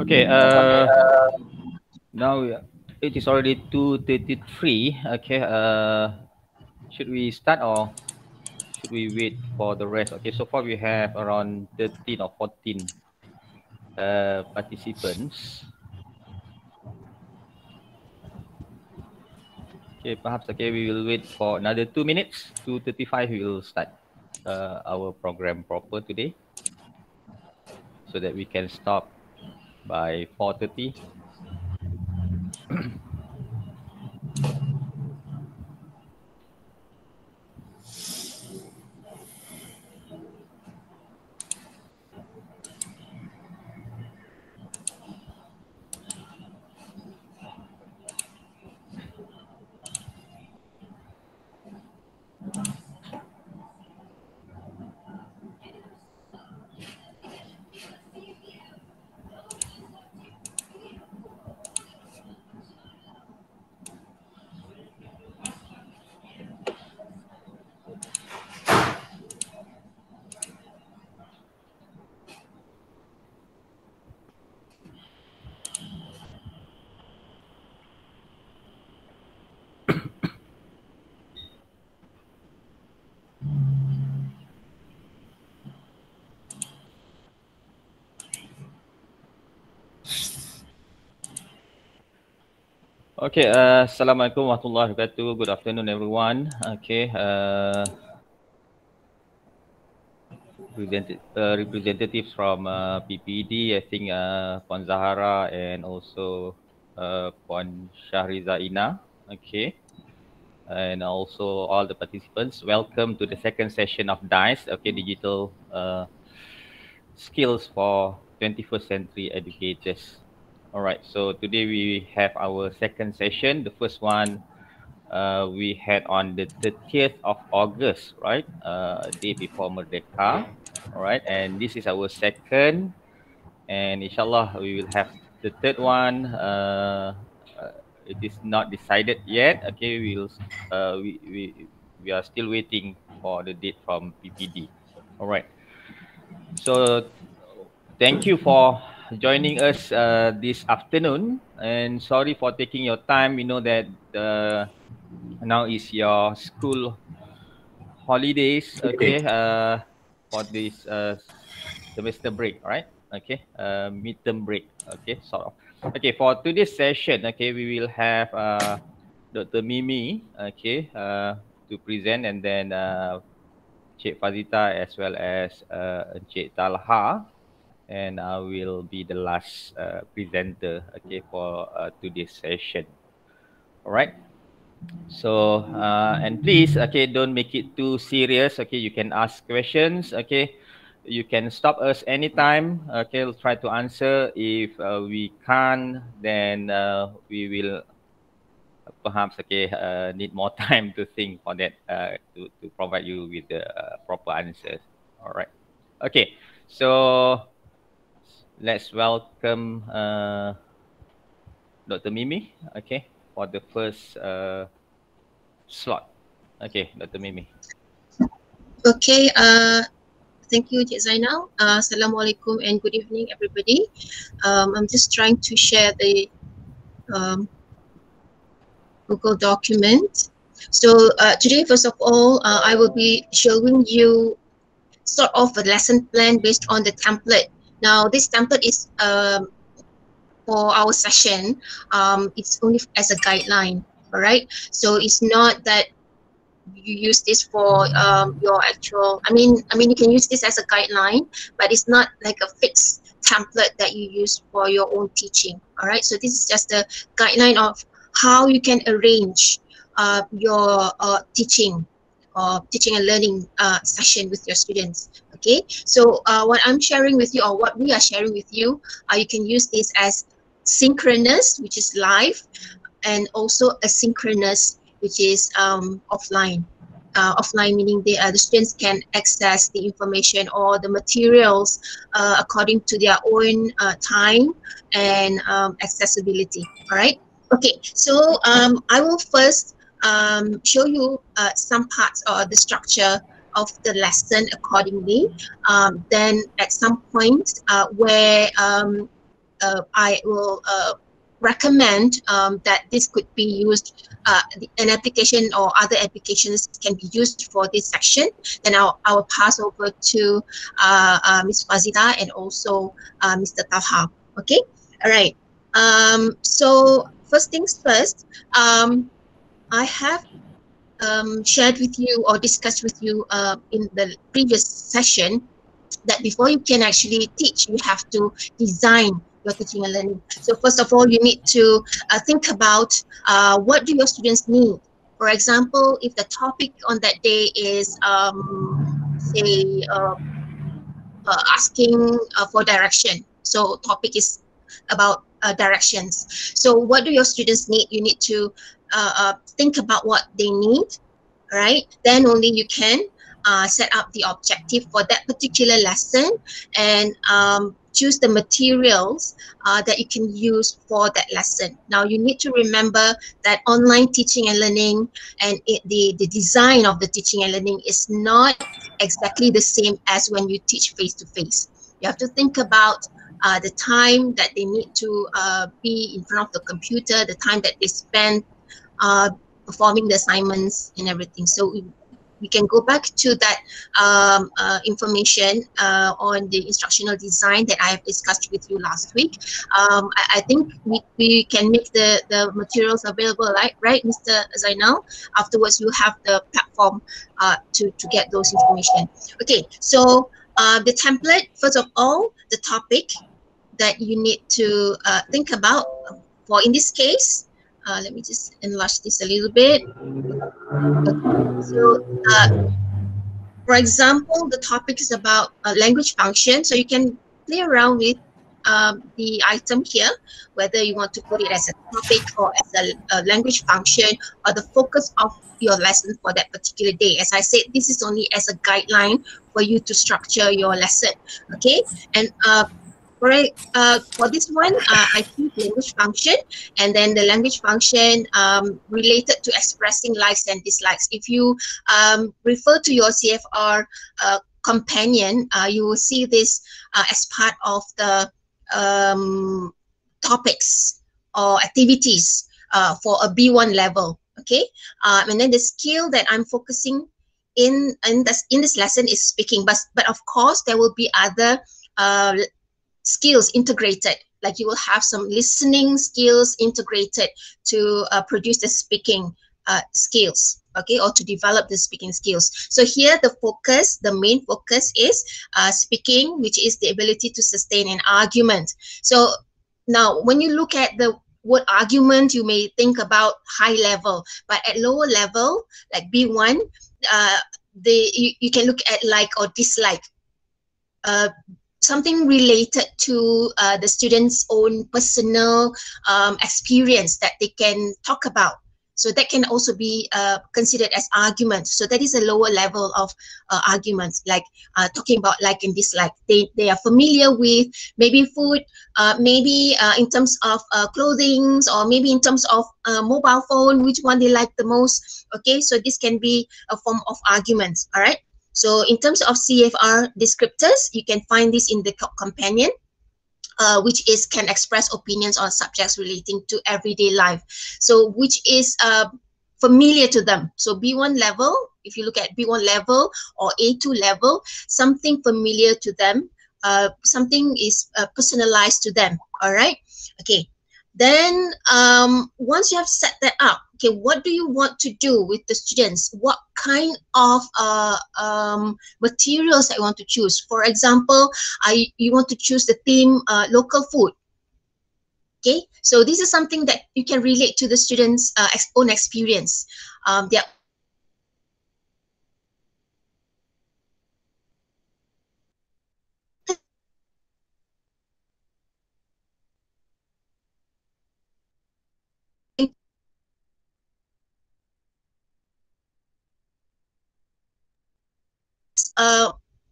Okay. Now it is already 2:33. Okay. Should we start or should we wait for the rest? Okay. So far we have around 13 or 14 participants. Okay. Perhaps okay. We will wait for another 2 minutes. 2:35. We will start our program proper today, so that we can stop by 4:30. Okay, Assalamualaikum warahmatullahi wabarakatuh. Good afternoon, everyone. Okay, representatives from PPD, I think Puan Zahara and also Puan Shahriza Ina. Okay, and also all the participants. Welcome to the second session of DICED. Okay, digital skills for 21st century educators. All right, so today we have our second session. The first one we had on the 30th of August, right? Day before Merdeka. All right, and this is our second, and inshallah we will have the third one. It is not decided yet. Okay, we are still waiting for the date from PPD. All right. So thank you for joining us this afternoon, and sorry for taking your time. We know that now is your school holidays, okay, for this semester break, right? Okay, midterm break, okay, sort of. Okay, for today's session, okay, we will have Dr. Mimi, okay, to present, and then Cik Fazita as well as Cik Talha, and I will be the last presenter, okay, for today's session. All right. So and please, okay, don't make it too serious. Okay, you can ask questions. Okay, you can stop us anytime. Okay, we'll try to answer. If we can't, then we will perhaps need more time to think for that to provide you with the proper answers. All right. Okay, so let's welcome Dr. Mimi. Okay, for the first slot. Okay, Dr. Mimi. Okay, thank you, Cik Zainal. Assalamualaikum and good evening, everybody. I'm just trying to share the Google document. So today, first of all, I will be showing you sort of a lesson plan based on the template. Now, this template is for our session. It's only as a guideline, all right? So it's not that you use this for your actual, I mean you can use this as a guideline, but it's not like a fixed template that you use for your own teaching. All right, so this is just a guideline of how you can arrange your teaching and learning session with your students. Okay, so what I'm sharing with you, or what we are sharing with you, you can use this as synchronous, which is live, and also asynchronous, which is offline. Offline meaning the students can access the information or the materials according to their own time and accessibility. All right. Okay. So I will first show you some parts or the structure of the lesson accordingly. Then at some point where I will recommend that this could be used, an application or other applications can be used for this section. Then I'll pass over to Ms. Fazita and also Mr. Talha. Okay, all right. So first things first, I have shared with you or discussed with you in the previous session that before you can actually teach, you have to design your teaching and learning. So first of all, you need to think about what do your students need. For example, if the topic on that day is, say, asking for direction. So topic is about directions. So what do your students need? You need to think about what they need, right? Then only you can set up the objective for that particular lesson and choose the materials that you can use for that lesson. Now you need to remember that online teaching and learning and the design of the teaching and learning is not exactly the same as when you teach face-to-face. You have to think about the time that they need to be in front of the computer, the time that they spend performing the assignments and everything. So we can go back to that information on the instructional design that I have discussed with you last week. I think we can make the materials available, right, Mr. Zainal? Afterwards, you have the platform to get those information. Okay, so the template, first of all, the topic that you need to think about. For in this case, let me just enlarge this a little bit. Okay. So, for example, the topic is about language function. So you can play around with the item here, whether you want to put it as a topic or as a language function or the focus of your lesson for that particular day. As I said, this is only as a guideline for you to structure your lesson. Okay, and for this one, I think language function, and then the language function related to expressing likes and dislikes. If you refer to your CFR companion, you will see this as part of the topics or activities for a B1 level. Okay, and then the skill that I'm focusing in this lesson is speaking, but of course there will be other skills integrated, like you will have some listening skills integrated to produce the speaking skills, okay, or to develop the speaking skills. So here the main focus is speaking, which is the ability to sustain an argument. So now when you look at the word argument, you may think about high level, but at lower level, like B1, you can look at like or dislike. Something related to the student's own personal experience that they can talk about. So that can also be considered as argument. So that is a lower level of arguments, like talking about like and dislike. They are familiar with maybe food, maybe in terms of clothing, or maybe in terms of mobile phone, which one they like the most. Okay, so this can be a form of arguments. All right. So in terms of CFR descriptors, you can find this in the companion, which is can express opinions on subjects relating to everyday life. So which is familiar to them. So B1 level, if you look at B1 level or A2 level, something familiar to them, something is personalized to them. All right. Okay. Then once you have set that up, okay, what do you want to do with the students? What kind of materials that you want to choose? For example, you want to choose the theme local food. Okay, so this is something that you can relate to the students' own experience. Their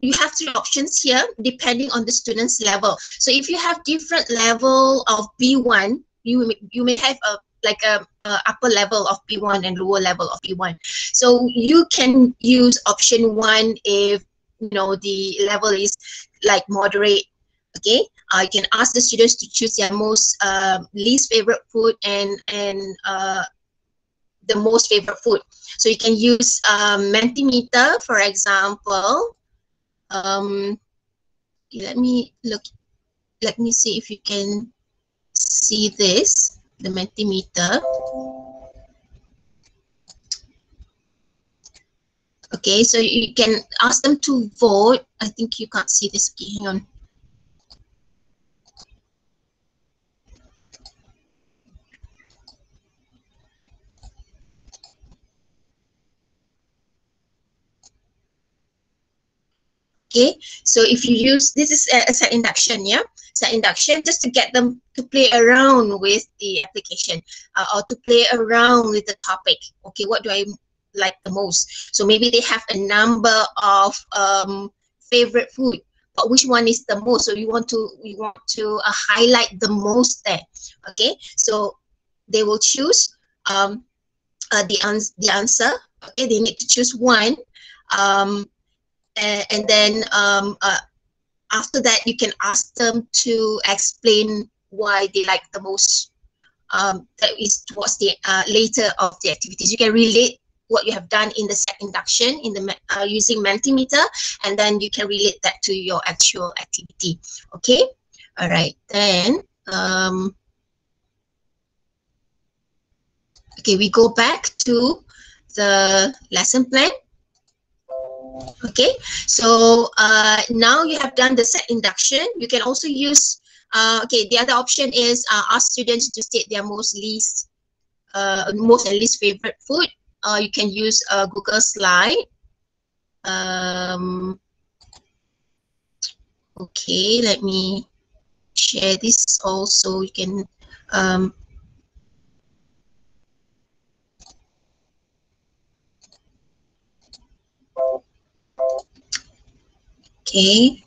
you have three options here depending on the student's level. So if you have different level of B1, you may have a upper level of B1 and lower level of B1. So you can use option 1 if the level is like moderate. Okay, you can ask the students to choose their most least favorite food and the most favorite food. So you can use Mentimeter, for example. Let me look. Let me see if you can see this, the Mentimeter. Okay, so you can ask them to vote. I think you can't see this. Okay, hang on. Okay, so if you use, this is a set induction, yeah? Set induction, just to get them to play around with the application or to play around with the topic. Okay, what do I like the most? So maybe they have a number of favorite food, but which one is the most? So we want to highlight the most there. Okay, so they will choose the answer. Okay, they need to choose one. And then after that, you can ask them to explain why they like the most. That is towards the later of the activities. You can relate what you have done in the set induction in the using Mentimeter, and then you can relate that to your actual activity. Okay, all right. Then okay, we go back to the lesson plan. Okay, so now you have done the set induction. You can also use, okay, the other option is ask students to state their most and least favorite food. You can use Google Slide. Okay, let me share this also. You can okay.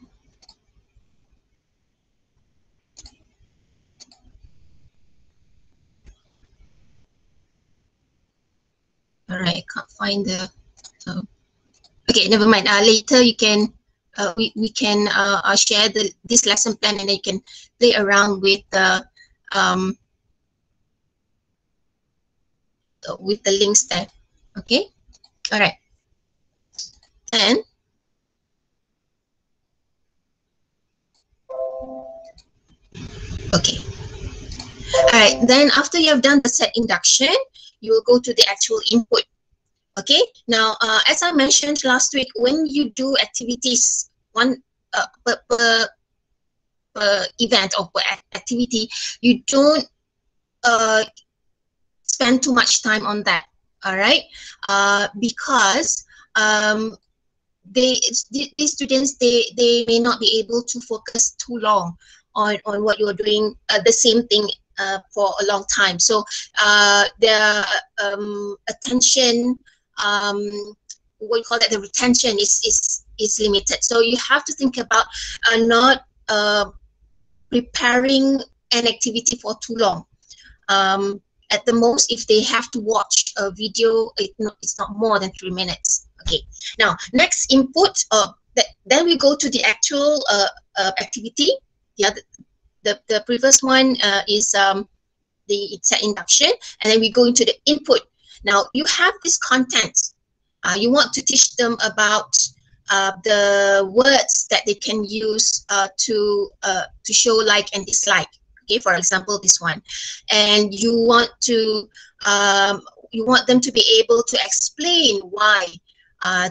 All right, I can't find the. Okay, never mind. Later you can we can share this lesson plan, and then you can play around with the links there. Okay, all right. And okay, all right. Then after you have done the set induction, you will go to the actual input. Okay, now as I mentioned last week, when you do activities per event or per activity, you don't spend too much time on that. All right, because these students they may not be able to focus too long on what you're doing, the same thing for a long time. So their attention, what you call that, the retention is limited. So you have to think about not preparing an activity for too long. At the most, if they have to watch a video, it's not more than 3 minutes. Okay. Now, next input. Then we go to the actual activity. The previous one is the set induction, and then we go into the input. Now, you have this content. You want to teach them about the words that they can use to show like and dislike. Okay, for example, this one, and you want them to be able to explain why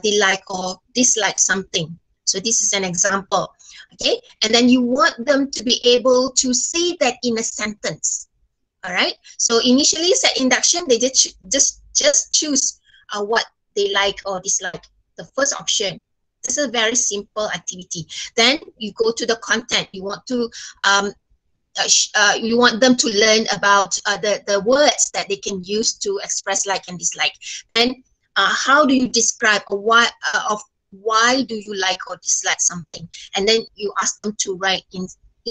they like or dislike something. So this is an example. Okay, and then you want them to be able to say that in a sentence. All right. So initially, set induction, they just choose what they like or dislike. The first option. This is a very simple activity. Then you go to the content. You want to you want them to learn about the words that they can use to express like and dislike. And how do you describe why do you like or dislike something? And then you ask them to write in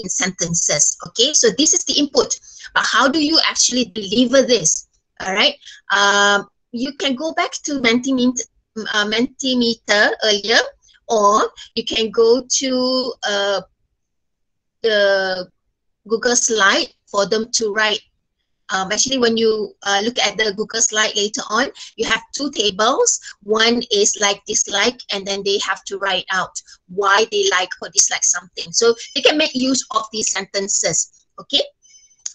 sentences. Okay, so this is the input. But how do you actually deliver this? All right, you can go back to Mentimeter earlier, or you can go to the Google slide for them to write. Actually, when you look at the Google slide later on, you have two tables. One is like dislike, and then they have to write out why they like or dislike something. So they can make use of these sentences. Okay.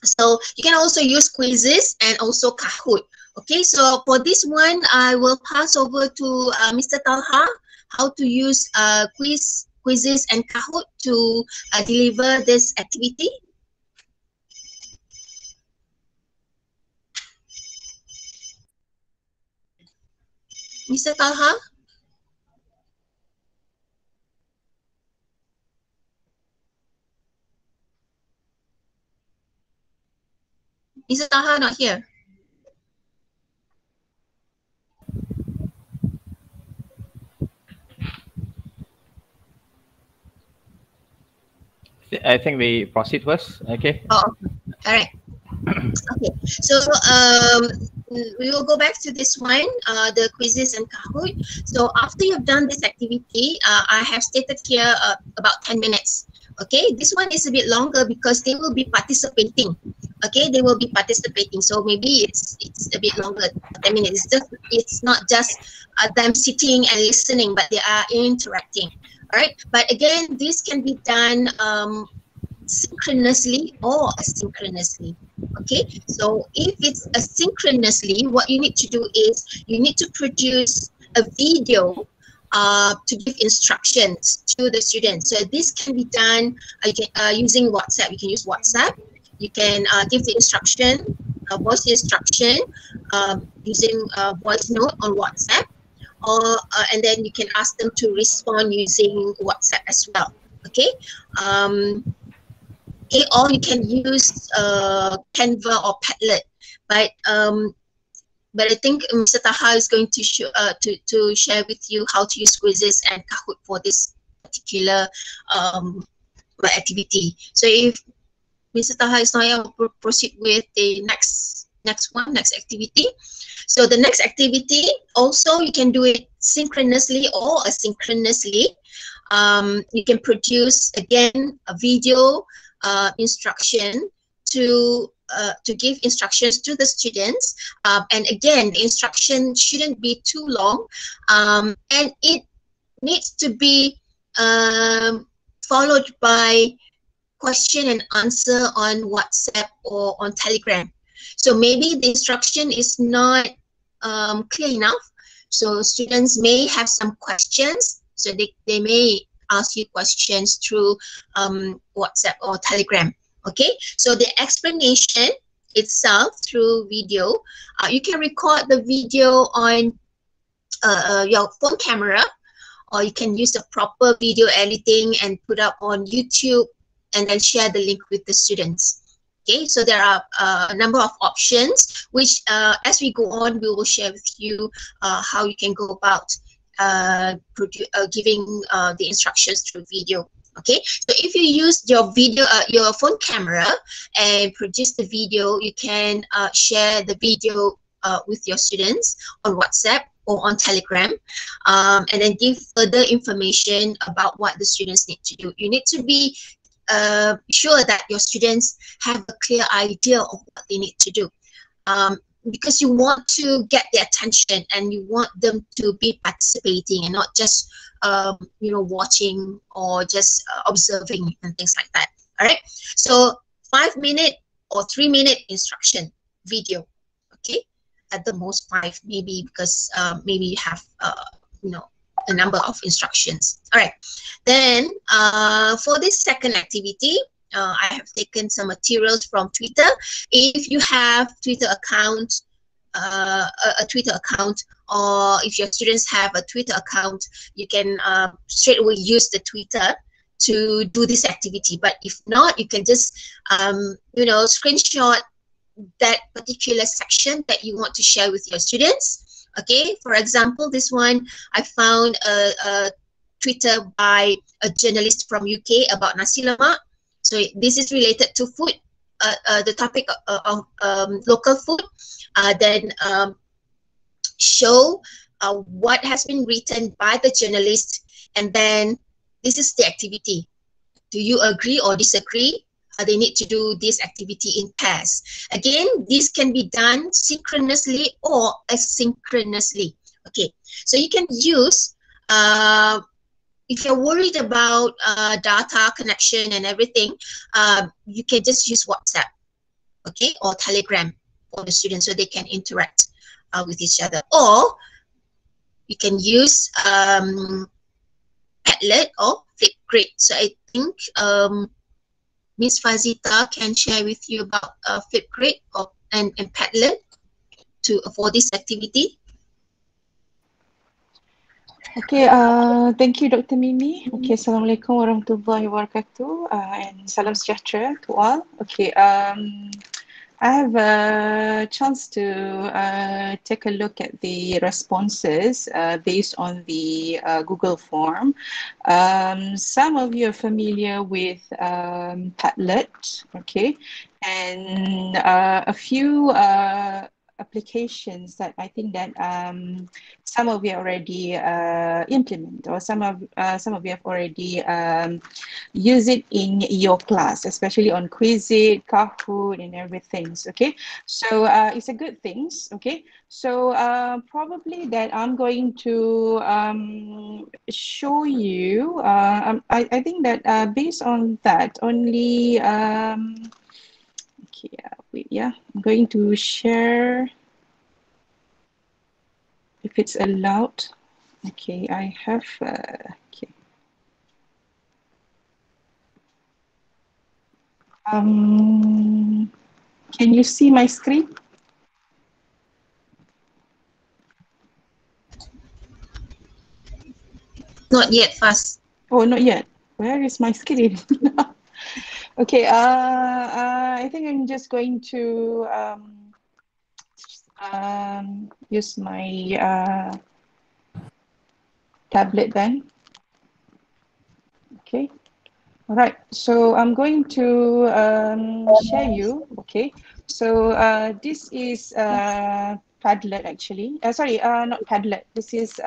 So you can also use quizzes and also Kahoot. Okay. So for this one, I will pass over to Mr. Talha how to use quizzes and Kahoot to deliver this activity. Mr. Talha? Mr. Talha not here. I think we proceed first. Okay. Oh, all right. Okay, so we will go back to this one, the quizzes and Kahoot. So after you've done this activity, I have stated here about 10 minutes. Okay, this one is a bit longer because they will be participating. Okay, they will be participating. So maybe it's a bit longer, 10 minutes. It's not just them sitting and listening, but they are interacting. All right, but again, this can be done synchronously or asynchronously. Okay, so if it's asynchronously, what you need to do is you need to produce a video to give instructions to the students. So this can be done using WhatsApp. You can use WhatsApp. You can give the instruction, voice instruction using voice note on WhatsApp, or and then you can ask them to respond using WhatsApp as well. Okay. Okay, or you can use Canva or Padlet, but I think Mr. Taha is going to share with you how to use quizzes and Kahoot for this particular activity. So if Mr. Taha is not able to proceed with the next activity. So the next activity also you can do it synchronously or asynchronously. You can produce again a video instruction to give instructions to the students, and again the instruction shouldn't be too long, and it needs to be followed by question and answer on WhatsApp or on Telegram. So maybe the instruction is not clear enough, so students may have some questions, so they may ask you questions through WhatsApp or Telegram. Okay, so the explanation itself through video, you can record the video on your phone camera, or you can use the proper video editing and put up on YouTube and then share the link with the students. Okay, so there are a number of options which as we go on we will share with you how you can go about giving the instructions through video. Okay, so if you use your video, your phone camera and produce the video, you can share the video with your students on WhatsApp or on Telegram, and then give further information about what the students need to do. You need to be sure that your students have a clear idea of what they need to do. Because you want to get their attention and you want them to be participating and not just watching or just observing and things like that. All right, so 5-minute or 3-minute instruction video. Okay, at the most 5 maybe, because maybe you have a number of instructions. All right, then for this second activity, I have taken some materials from Twitter. If you have Twitter account, a Twitter account, or if your students have a Twitter account, you can straight away use the Twitter to do this activity. But if not, you can just screenshot that particular section that you want to share with your students. Okay, for example, this one I found a Twitter by a journalist from UK about nasi lemak. So this is related to food, the topic of local food. Then show what has been written by the journalist, and then this is the activity Do you agree or disagree? They need to do this activity in pairs. Again, this can be done synchronously or asynchronously. Okay, so you can use, if you're worried about data connection and everything, you can just use WhatsApp, okay, or Telegram for the students so they can interact with each other. Or you can use Padlet or Flipgrid. So I think Miss Fazita can share with you about Flipgrid and Padlet for this activity. Okay, thank you, Dr. Mimi. Okay, Assalamualaikum warahmatullahi wabarakatuh, and salam sejahtera to all. Okay, I have a chance to take a look at the responses based on the Google form. Some of you are familiar with Padlet, okay, and a few applications that I think that some of you already implement, or some of you have already use it in your class, especially on Quizlet, Kahoot, and everything. Okay, so it's a good things. Okay, so probably that I'm going to show you. I think that based on that only. Okay, wait, yeah, I'm going to share if it's allowed. Okay, I have, okay. Can you see my screen? Not yet, Faz. Oh, not yet. Where is my screen? Okay, I think I'm just going to use my tablet then. Okay. All right, so I'm going to share you. Okay, so this is Padlet actually. Sorry, not Padlet. This is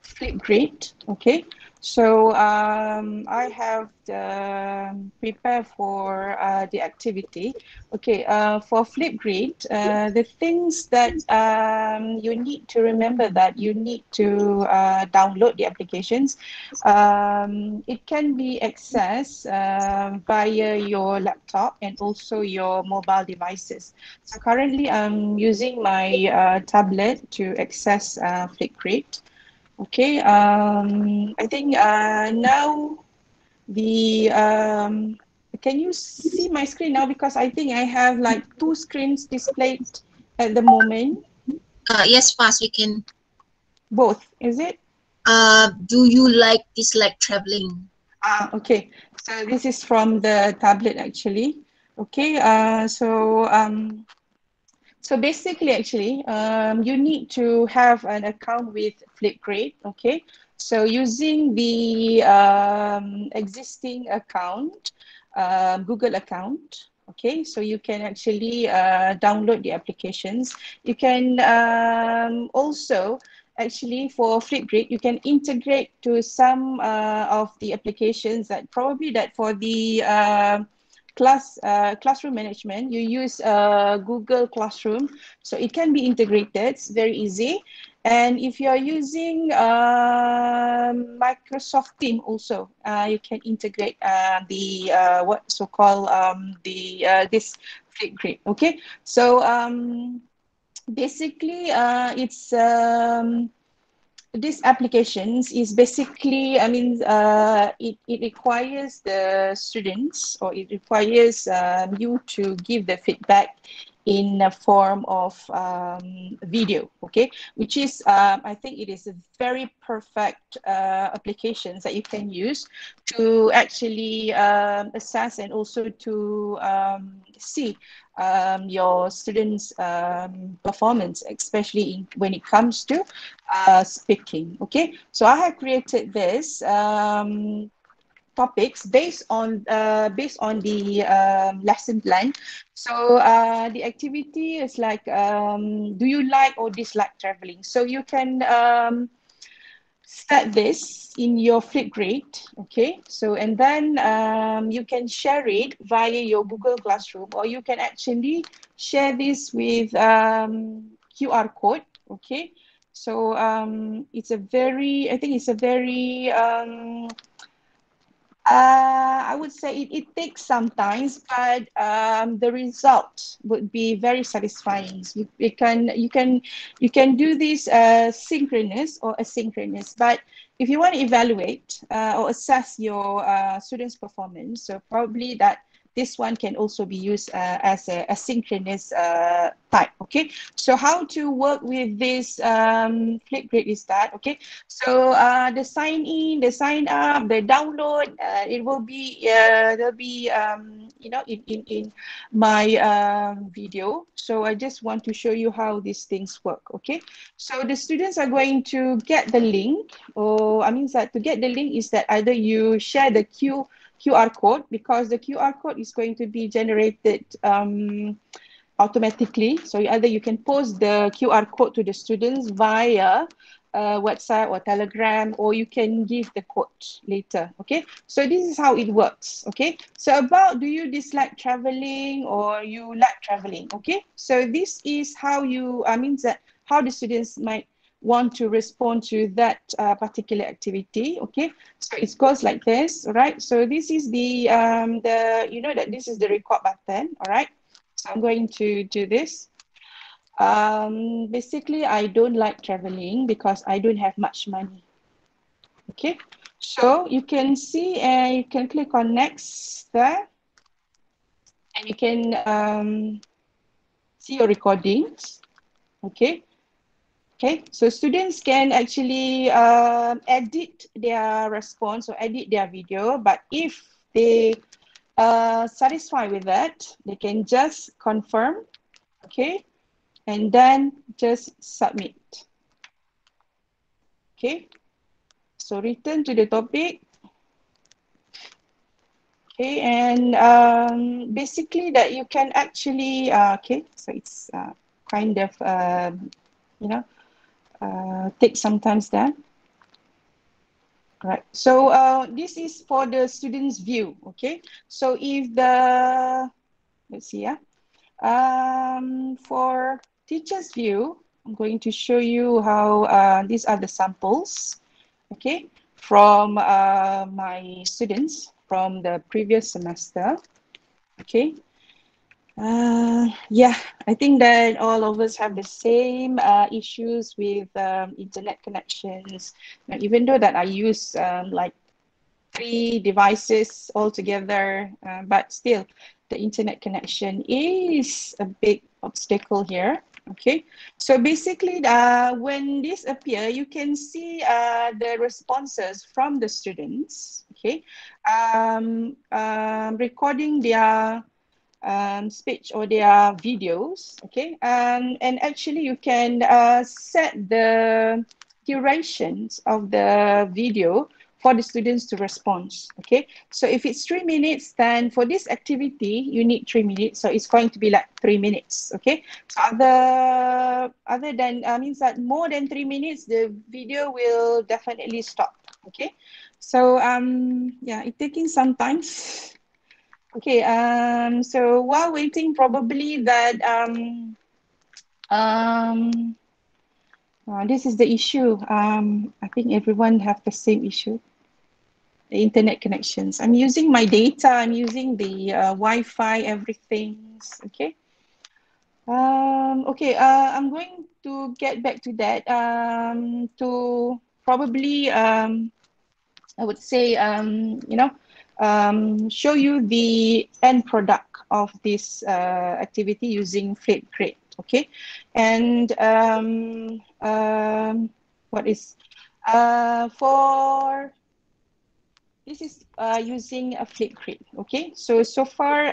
Flipgrid. Okay, so I have prepared for the activity. Okay, for Flipgrid, the things that you need to remember, that you need to download the applications. It can be accessed via your laptop and also your mobile devices. So currently I'm using my tablet to access Flipgrid. Okay, I think now the can you see my screen now? Because I think I have like two screens displayed at the moment. Yes, Faz, we can. Both, is it? Do you dislike traveling? Okay, so this is from the tablet actually. Okay, so basically, actually, you need to have an account with Flipgrid. Okay, so using the existing account, Google account. Okay, so you can actually download the applications. You can also actually for Flipgrid, you can integrate to some of the applications that probably that for the classroom management, you use Google Classroom, so it can be integrated. It's very easy. And if you are using Microsoft Team also, you can integrate the what so-called this Flipgrid. Okay, so basically it's these applications is basically, I mean, it requires the students, or it requires you to give the feedback in a form of video, okay, which is, I think it is a very perfect applications that you can use to actually assess and also to see your students' performance, especially when it comes to speaking. Okay, so I have created this topics based on the lesson plan. So the activity is like, do you like or dislike traveling? So you can set this in your Flipgrid, okay? So, and then you can share it via your Google Classroom, or you can actually share this with QR code, okay? So it's a very, I think it's a very I would say it takes some time, but the result would be very satisfying. You can do this synchronous or asynchronous, but if you want to evaluate or assess your students' performance, so probably that this one can also be used as a asynchronous type. Okay, so how to work with this Flipgrid is that, okay, so the sign in, the sign up, the download, it will be there'll be in my video. So I just want to show you how these things work. Okay, so the students are going to get the link, or I mean that to get the link is that either you share the QR code, because the QR code is going to be generated automatically. So either you can post the QR code to the students via WhatsApp or Telegram, or you can give the code later. Okay, so this is how it works. Okay, so about, do you dislike traveling or you like traveling? Okay, so this is how you means that how the students might want to respond to that particular activity. Okay, so it goes like this. All right, so this is the you know that this is the record button. All right, so I'm going to do this. Basically, I don't like traveling because I don't have much money. Okay, so you can see, and you can click on next there, and you can see your recordings. Okay, okay, so students can actually edit their response or edit their video, but if they satisfied with that, they can just confirm. Okay, and then just submit. Okay, so return to the topic. Okay, and basically that you can actually, okay, so it's kind of, you know, take some time there. Right, so this is for the student's view. Okay, so if the, let's see, yeah, for teacher's view, I'm going to show you how these are the samples, okay, from my students from the previous semester. Okay, yeah, I think that all of us have the same issues with internet connections. Now, even though that I use like 3 devices altogether, but still the internet connection is a big obstacle here. Okay, so basically when this appear, you can see the responses from the students. Okay, recording their speech or their videos. Okay, and actually you can set the durations of the video for the students to respond. Okay, so if it's 3 minutes, then for this activity you need 3 minutes, so it's going to be like 3 minutes. Okay, so other than means that more than 3 minutes, the video will definitely stop. Okay, so yeah, it's taking some time. Okay, so while waiting, probably that this is the issue. I think everyone have the same issue. The internet connections. I'm using my data. I'm using the Wi-Fi, everything. Okay. Okay. I'm going to get back to that. To probably I would say show you the end product of this activity using Flipgrid. Okay, and what is for this is using a Flipgrid. Okay, so far,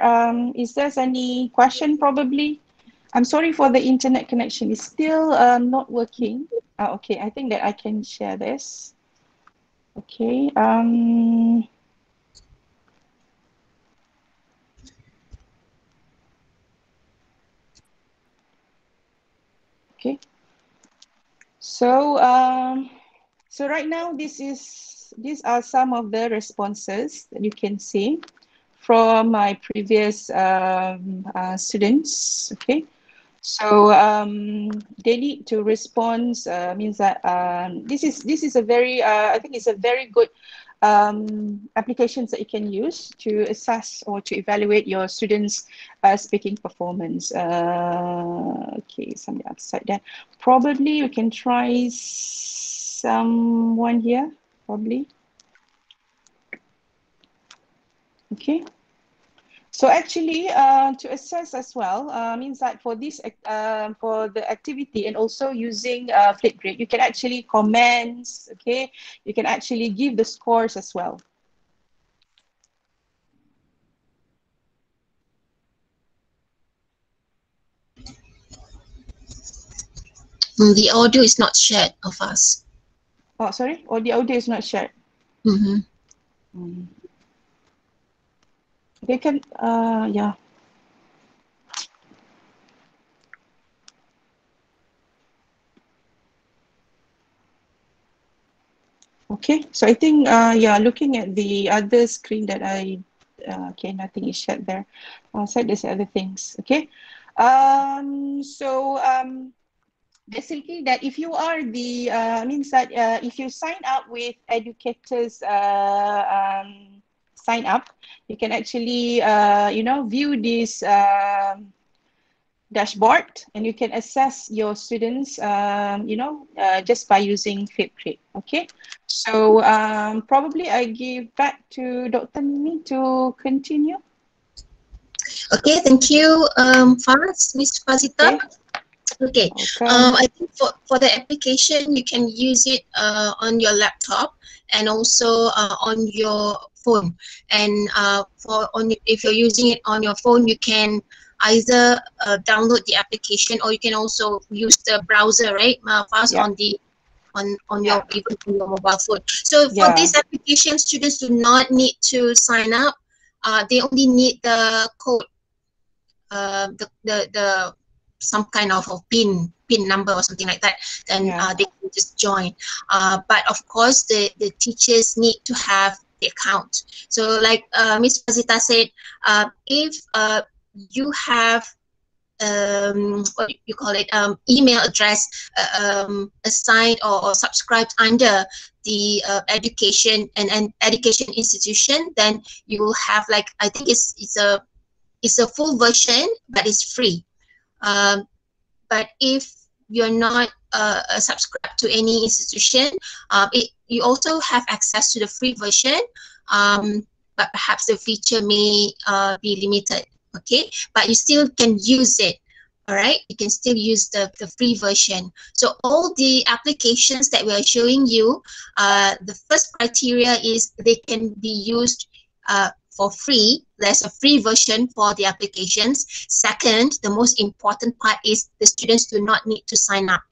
is there any question? Probably. I'm sorry for the internet connection. It's still not working. Okay, I think that I can share this. Okay. Okay. So So right now, these are some of the responses that you can see from my previous students. Okay, so they need to respond. Means that this is a very I think it's a very good applications that you can use to assess or to evaluate your students' speaking performance. Okay, something outside there. Probably we can try someone here. Probably. Okay. So actually, to assess as well means that for this for the activity and also using Flipgrid, you can actually comment. Okay, you can actually give the scores as well. The audio is not shared of us. Oh, sorry, or the audio is not shared. They can, yeah. Okay, so I think, yeah, looking at the other screen that okay, nothing is shared there. Outside, there's other things, okay? Basically that if you are the, means that if you sign up with educators sign up, you can actually, view this dashboard and you can assess your students, just by using Flipgrid. Okay, so probably I give back to Dr. Mimi to continue. Okay, thank you, Ms. Fazita. Okay, I think for the application, you can use it on your laptop and also on your phone. And if you're using it on your phone, you can either download the application or you can also use the browser, right? Fast on the on your even on your mobile phone. So for this application, students do not need to sign up. They only need the code, the some kind of a pin number or something like that, then they can just join. But of course, the teachers need to have the account. So like Ms. Fazita said, if you have what you call it, email address assigned or subscribed under the education and education institution, then you will have, like, I think it's a full version, but it's free. But if you're not subscribed to any institution, you also have access to the free version, but perhaps the feature may be limited. Okay, but you still can use it. All right, you can still use the free version. So all the applications that we are showing you, the first criteria is they can be used for free. There's a free version for the applications. Second, the most important part is the students do not need to sign up.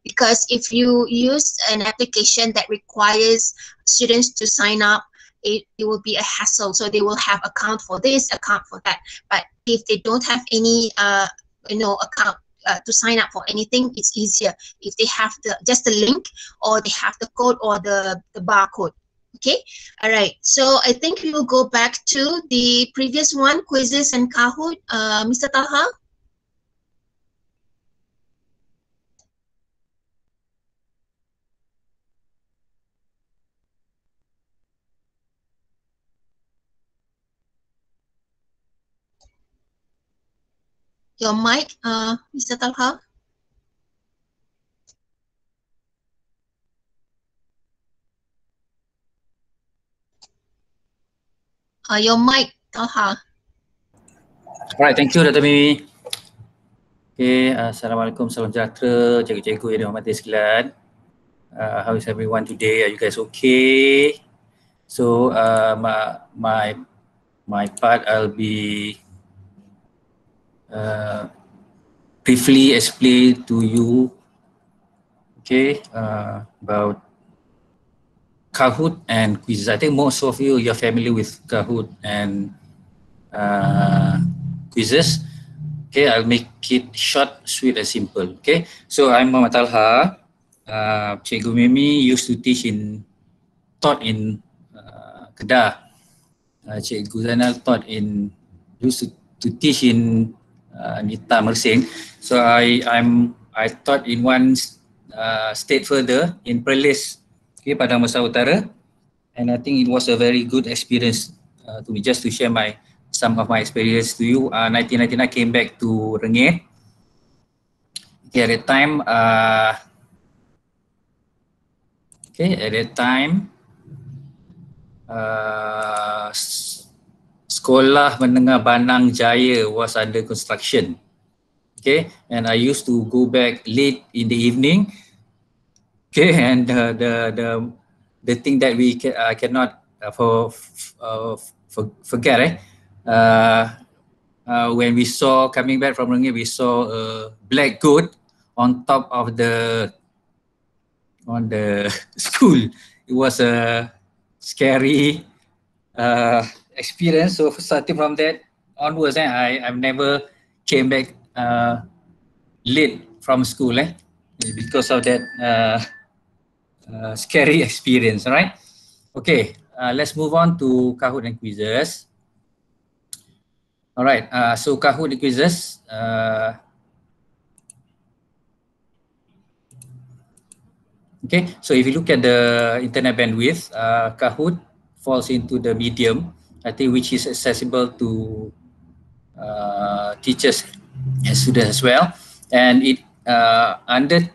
Because if you use an application that requires students to sign up, it will be a hassle. So they will have account for this, account for that. But if they don't have any account to sign up for anything, it's easier if they have just the link, or they have the code or the barcode. Okay, all right. So I think we will go back to the previous one, quizzes and Kahoot. Mr. Talha? Your mic, Mr. Talha? Your mic, Talha. All right, thank you, Dr. Mimi. Okay, Assalamualaikum, salam sejahtera, cikgu-cikgu yang dihormati sekalian. How is everyone today? Are you guys okay? So, my part, I'll be briefly explain to you, okay, about Kahoot and quizzes. I think most of you are familiar with Kahoot and quizzes. Okay, I'll make it short, sweet, and simple. Okay, so I'm Muhammad Talha. Cikgu Mimi used to taught in Kedah. Cikgu Zainal used to teach in Nita Mersing. So I taught in one state further in Perlis, okay, Padang Besar Utara, and I think it was a very good experience to share some of my experience to you. 1999 I came back to Rengit. Okay, at that time, Sekolah Menengah Banang Jaya was under construction. Okay, and I used to go back late in the evening. Okay, and the thing that we cannot forget, when we saw coming back from Rengit, we saw a black goat on top of the school. It was a scary experience. So starting from that onwards, I've never came back late from school because of that scary experience. All right. Okay. Let's move on to Kahoot and quizzes. All right. So Kahoot and quizzes. Okay, so if you look at the internet bandwidth, Kahoot falls into the medium, I think, which is accessible to teachers and students as well. And it under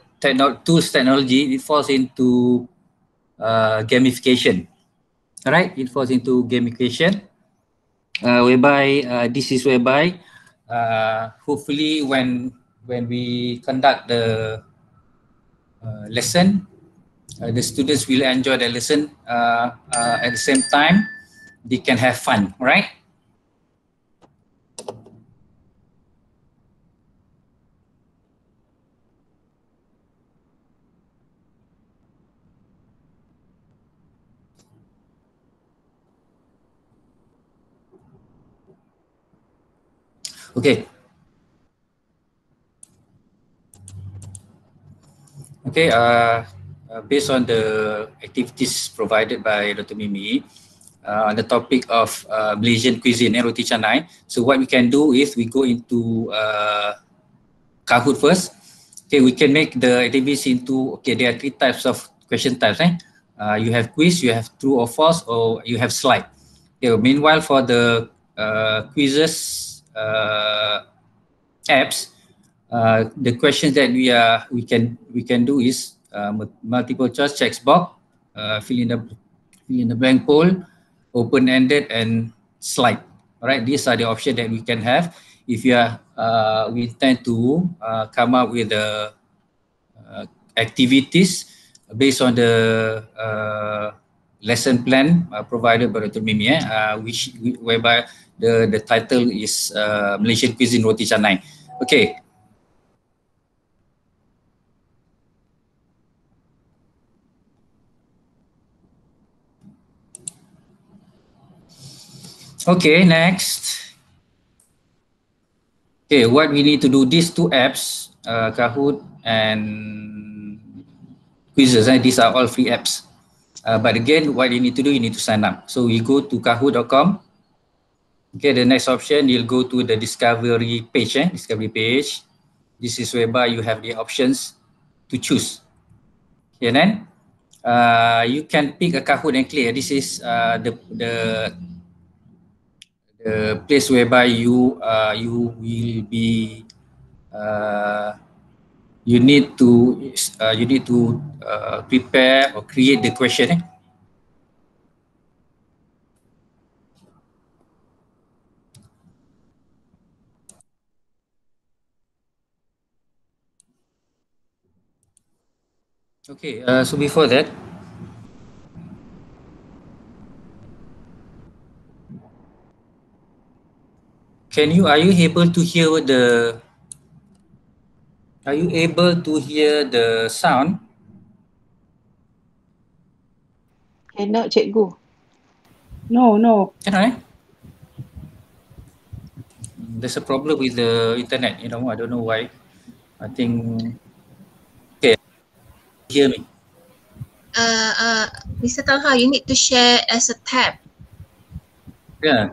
tools technology, it falls into gamification. All right, it falls into gamification, whereby this is whereby hopefully when we conduct the lesson, the students will enjoy the lesson. At the same time, they can have fun, right? Okay. Okay. Based on the activities provided by Dr. Mimi, on the topic of Malaysian cuisine and roti canai. So what we can do is we go into Kahoot first. Okay, we can make the activities into, okay, there are 3 types of question types. You have quiz, you have true or false, or you have slide. Okay, meanwhile, for the quizzes apps, the questions that we can do is multiple choice text box, fill in the blank poll, open-ended, and slide. All right, these are the options that we can have if we intend to come up with the activities based on the lesson plan provided by Dr. Mimi, whereby the title is Malaysian Cuisine Roti Canai. Okay. Okay, next. Okay, what we need to do, these 2 apps, Kahoot and quizzes, these are all free apps. But again, what you need to do, you need to sign up. So you go to kahoot.com. Okay, the next option, you'll go to the discovery page. This is whereby you have the options to choose. Okay, then you can pick a Kahoot and click. This is the place whereby you will be you need to prepare or create the question. Okay, so before that, are you able to hear the sound? No, cikgu. No. Can I? There's a problem with the internet, I don't know why. I think, okay. hear me? Mr. Talha, you need to share as a tab. Yeah.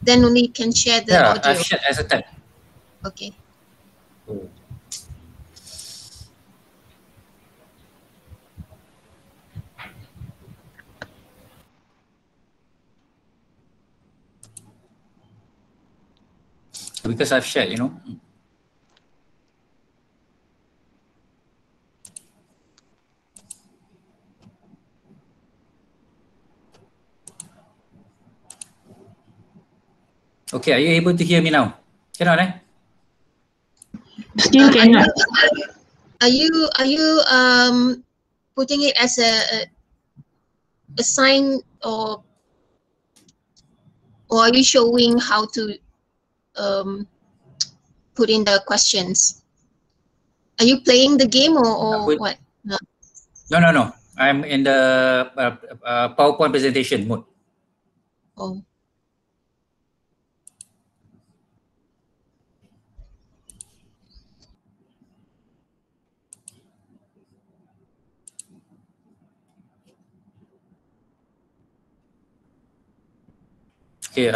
Then only you can share the Yeah, audio. I've shared as a tab. Okay. Oh. Because I've shared, you know. Okay, are you able to hear me now? Cannot, eh? Still cannot. Are you putting it as a sign, or are you showing how to put in the questions? Are you playing the game or what? No. No. I'm in the PowerPoint presentation mode. Oh. Okay,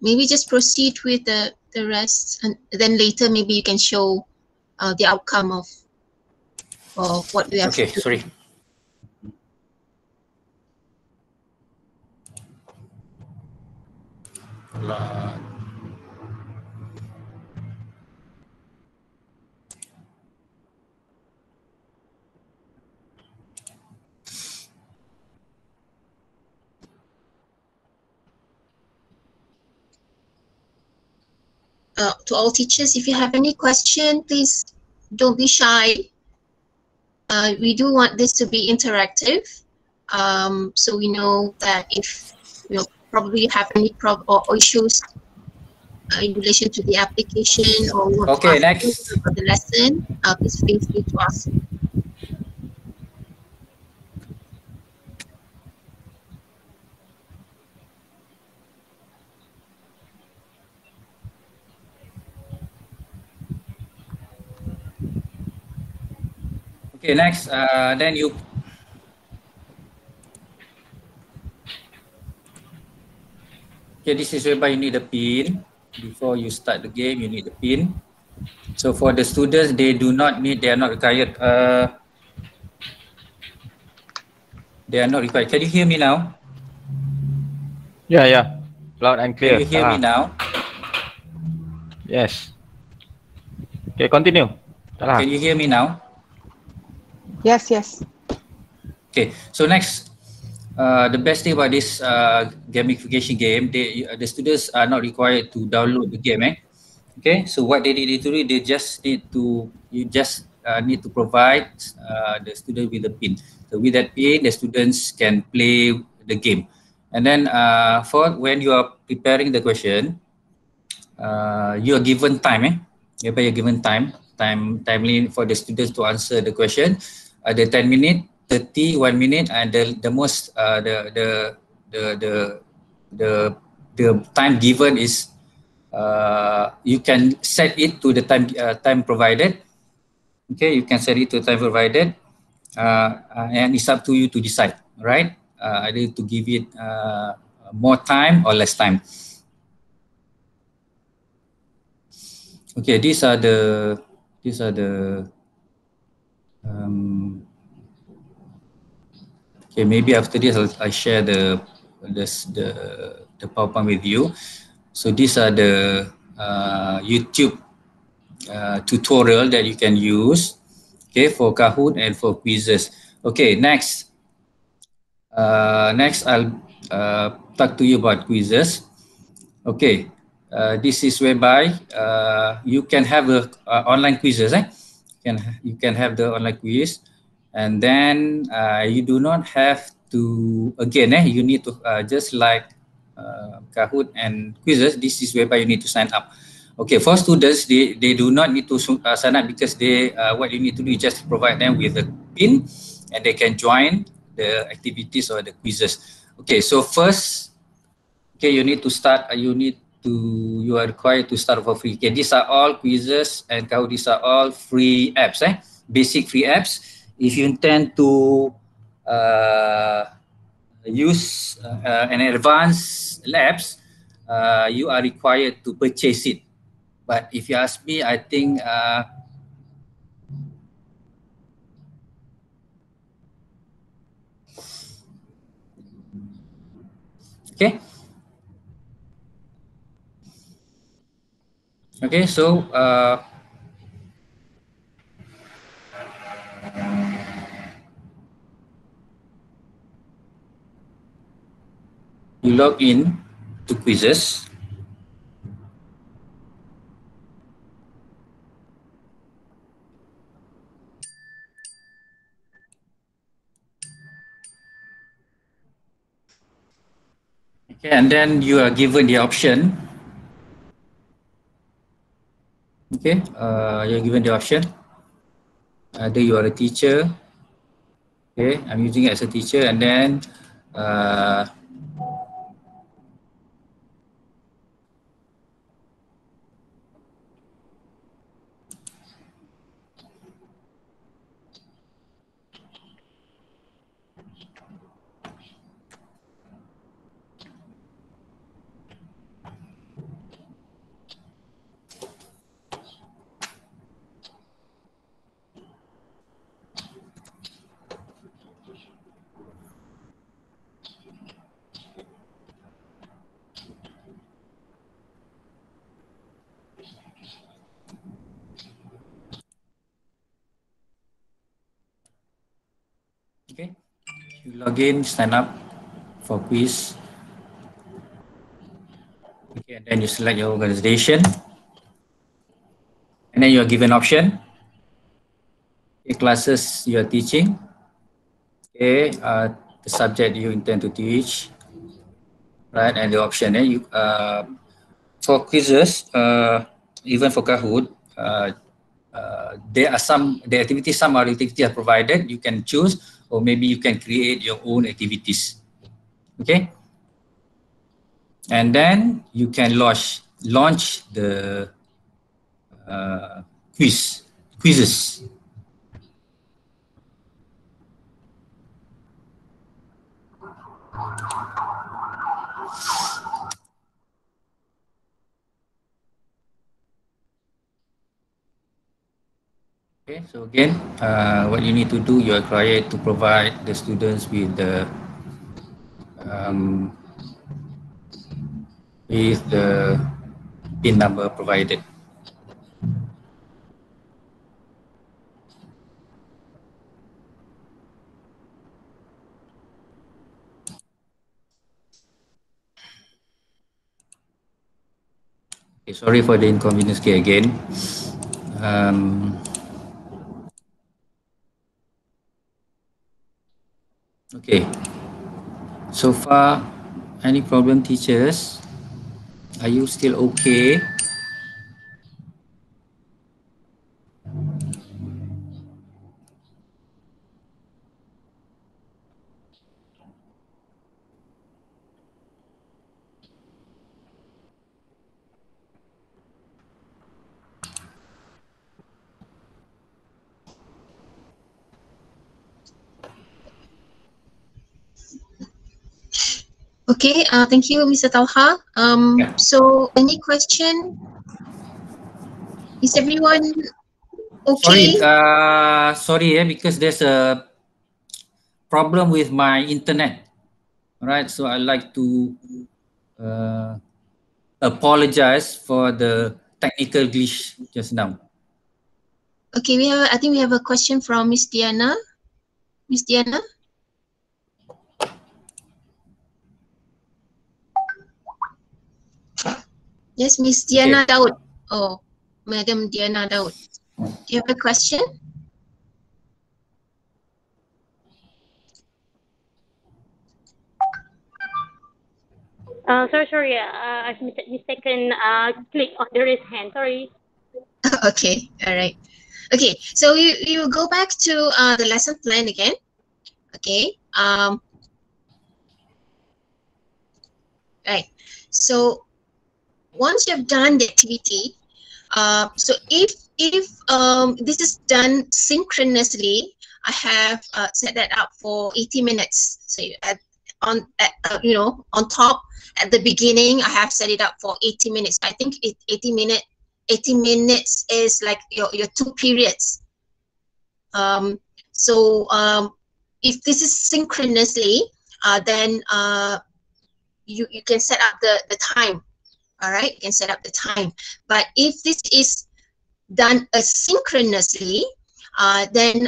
Maybe just proceed with the rest, and then later maybe you can show the outcome of what we have. okay, sorry. To all teachers, if you have any question, please don't be shy. We do want this to be interactive, so we know that if you probably have any or issues in relation to the application or want Okay, to ask next. about the lesson, please feel free to ask. Okay, next. Then you. Okay, this is whereby you need a pin. Before you start the game, you need a pin. So for the students, they are not required. They are not required. Can you hear me now? Yeah. Loud and clear. Can you hear me now? Yes. Okay, continue. Can you hear me now? Yes. Okay, so next, the best thing about this gamification game, the students are not required to download the game. Okay, so what they need to do, they just need to need to provide the student with a pin. So with that pin, the students can play the game. And then for when you are preparing the question, you are given time. You're given timely for the students to answer the question. The 10 minute, 30, 1 minute, and the most the time given is you can set it to the time provided. Okay, you can set it to time provided, and it's up to you to decide, right? Either to give it more time or less time. Okay, these are the okay, maybe after this I share the PowerPoint with you. So these are the YouTube tutorial that you can use, okay, for Kahoot and for quizzes. Okay, next I'll talk to you about quizzes. Okay, this is whereby you can have the online quizzes. You can have the online quiz, and then you do not have to you need to just like Kahoot and quizzes. This is whereby you need to sign up. Okay, for students, they do not need to sign up because they what you need to do is just provide them with a pin and they can join the activities or the quizzes. Okay, so first, okay, you are required to start for free. Okay, these are all quizzes and these are all free apps, basic free apps. If you intend to use an advanced labs, you are required to purchase it. But if you ask me, I think okay. Okay, so you log in to quizzes. Okay, and then you are given the option. Okay, you're given the option. Either you are a teacher. Okay, I'm using it as a teacher, and then okay, you log in, sign up for quiz. Okay, and then you select your organization, and then you are given option. Okay, classes you are teaching. Okay, the subject you intend to teach, right? And the option. You for quizzes, even for Kahoot, there are the activities. Some are activities are provided. You can choose, or maybe you can create your own activities. Okay, and then you can launch the quizzes. Okay, so again, what you need to do, you are required to provide the students with the PIN number provided. Okay, sorry for the inconvenience here again. Okay, so far, any problem, teachers? Are you still okay? Okay, thank you, Mr. Talha. Yeah. So any question? Is everyone okay? Sorry, because there's a problem with my internet. Right, so I'd like to apologize for the technical glitch just now. Okay, I think we have a question from Miss Diana. Miss Diana? Yes, Miss Diana Daud. Oh, Madam Diana Daud. Do you have a question? Sorry. I've mistaken click on the raise hand. Sorry. Okay, all right. Okay, so you go back to the lesson plan again. Okay. Right. So once you've done the activity, so if this is done synchronously, I have set that up for 80 minutes. So on top at the beginning, I have set it up for 80 minutes. I think 80 minutes is like your 2 periods. If this is synchronously, then you can set up the time. All right, you can set up the time. But if this is done asynchronously, then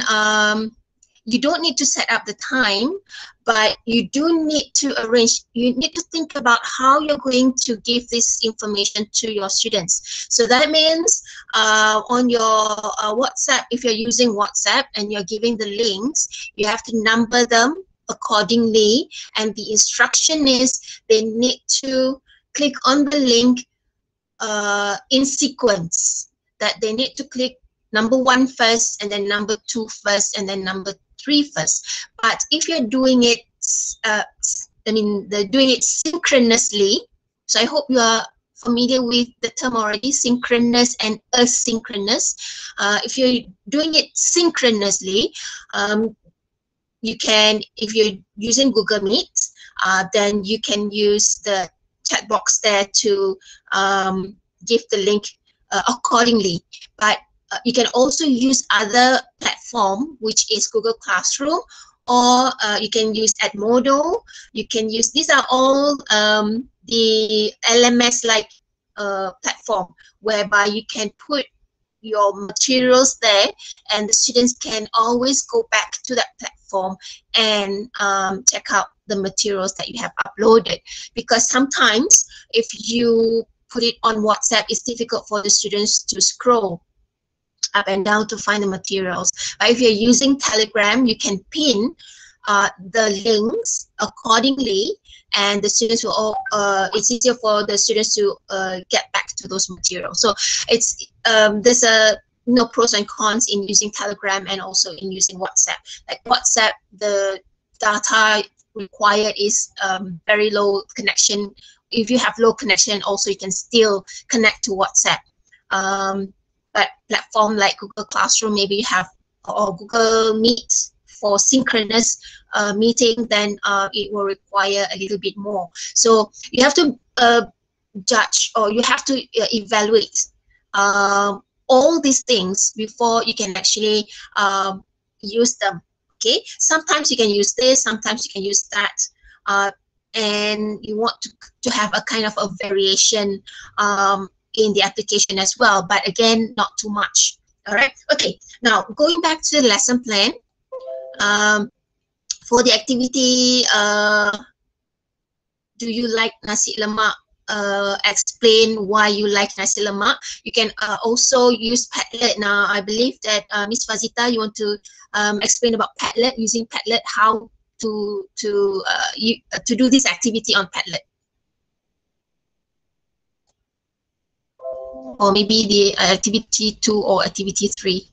you don't need to set up the time, but you do need to arrange, you need to think about how you're going to give this information to your students. So that means on your WhatsApp, if you're using WhatsApp and you're giving the links, you have to number them accordingly, and the instruction is they need to click on the link in sequence, that they need to click number 1 first, and then number 2 first, and then number 3 first. But if you're doing it, they're doing it synchronously. So I hope you are familiar with the term already, synchronous and asynchronous. If you're doing it synchronously, you can, if you're using Google Meet, then you can use the chat box there to give the link accordingly. But you can also use other platform, which is Google Classroom, or you can use Edmodo. You can use, these are all the LMS like platform, whereby you can put your materials there, and the students can always go back to that platform and check out the materials that you have uploaded. Because sometimes if you put it on WhatsApp, it's difficult for the students to scroll up and down to find the materials. But if you're using Telegram, you can pin the links accordingly, and the students will all, it's easier for the students to get back to those materials. So it's there's a pros and cons in using Telegram and also in using WhatsApp. Like WhatsApp, the data required is very low connection. If you have low connection, also you can still connect to WhatsApp. But platform like Google Classroom, maybe you have, or Google Meet for synchronous meeting, then it will require a little bit more. So you have to judge, or you have to evaluate all these things before you can actually use them. Okay, sometimes you can use this, sometimes you can use that, and you want to have a kind of a variation in the application as well, but again, not too much. All right, okay, now going back to the lesson plan, for the activity, do you like nasi lemak? Explain why you like nasi lemak. You can also use Padlet. Now, I believe that Miss Fazita, you want to explain about Padlet, using Padlet, how to do this activity on Padlet, or maybe the activity 2 or activity 3.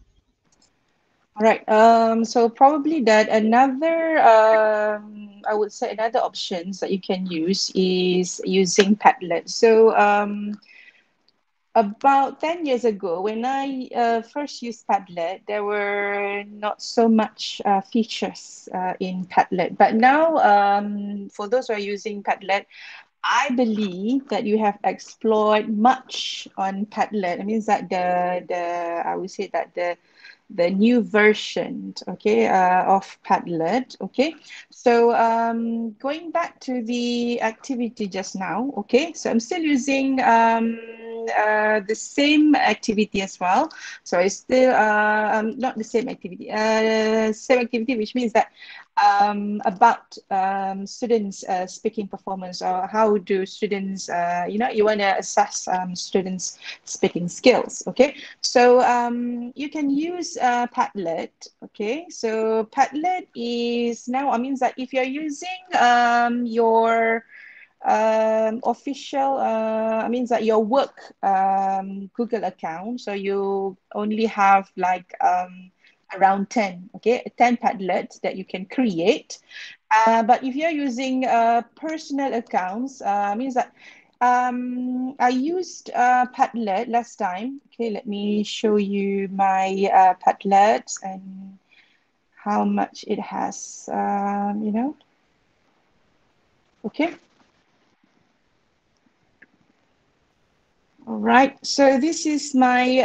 All right. So probably that another, I would say another options that you can use is using Padlet. So about 10 years ago, when I first used Padlet, there were not so much features in Padlet. But now, for those who are using Padlet, I believe that you have explored much on Padlet. It means that I would say that the new version, okay, of Padlet, okay. So going back to the activity just now, okay. So I'm still using the same activity as well. So it's still not the same activity, which means that about students' speaking performance, or how do students, you want to assess students' speaking skills, okay? So you can use Padlet, okay? So Padlet is now, means that if you're using your official, means that your work Google account. So you only have like around 10, okay, 10 Padlets that you can create. But if you're using personal accounts, means that I used Padlet last time. Okay, let me show you my Padlet and how much it has, you know. Okay. All right, so this is my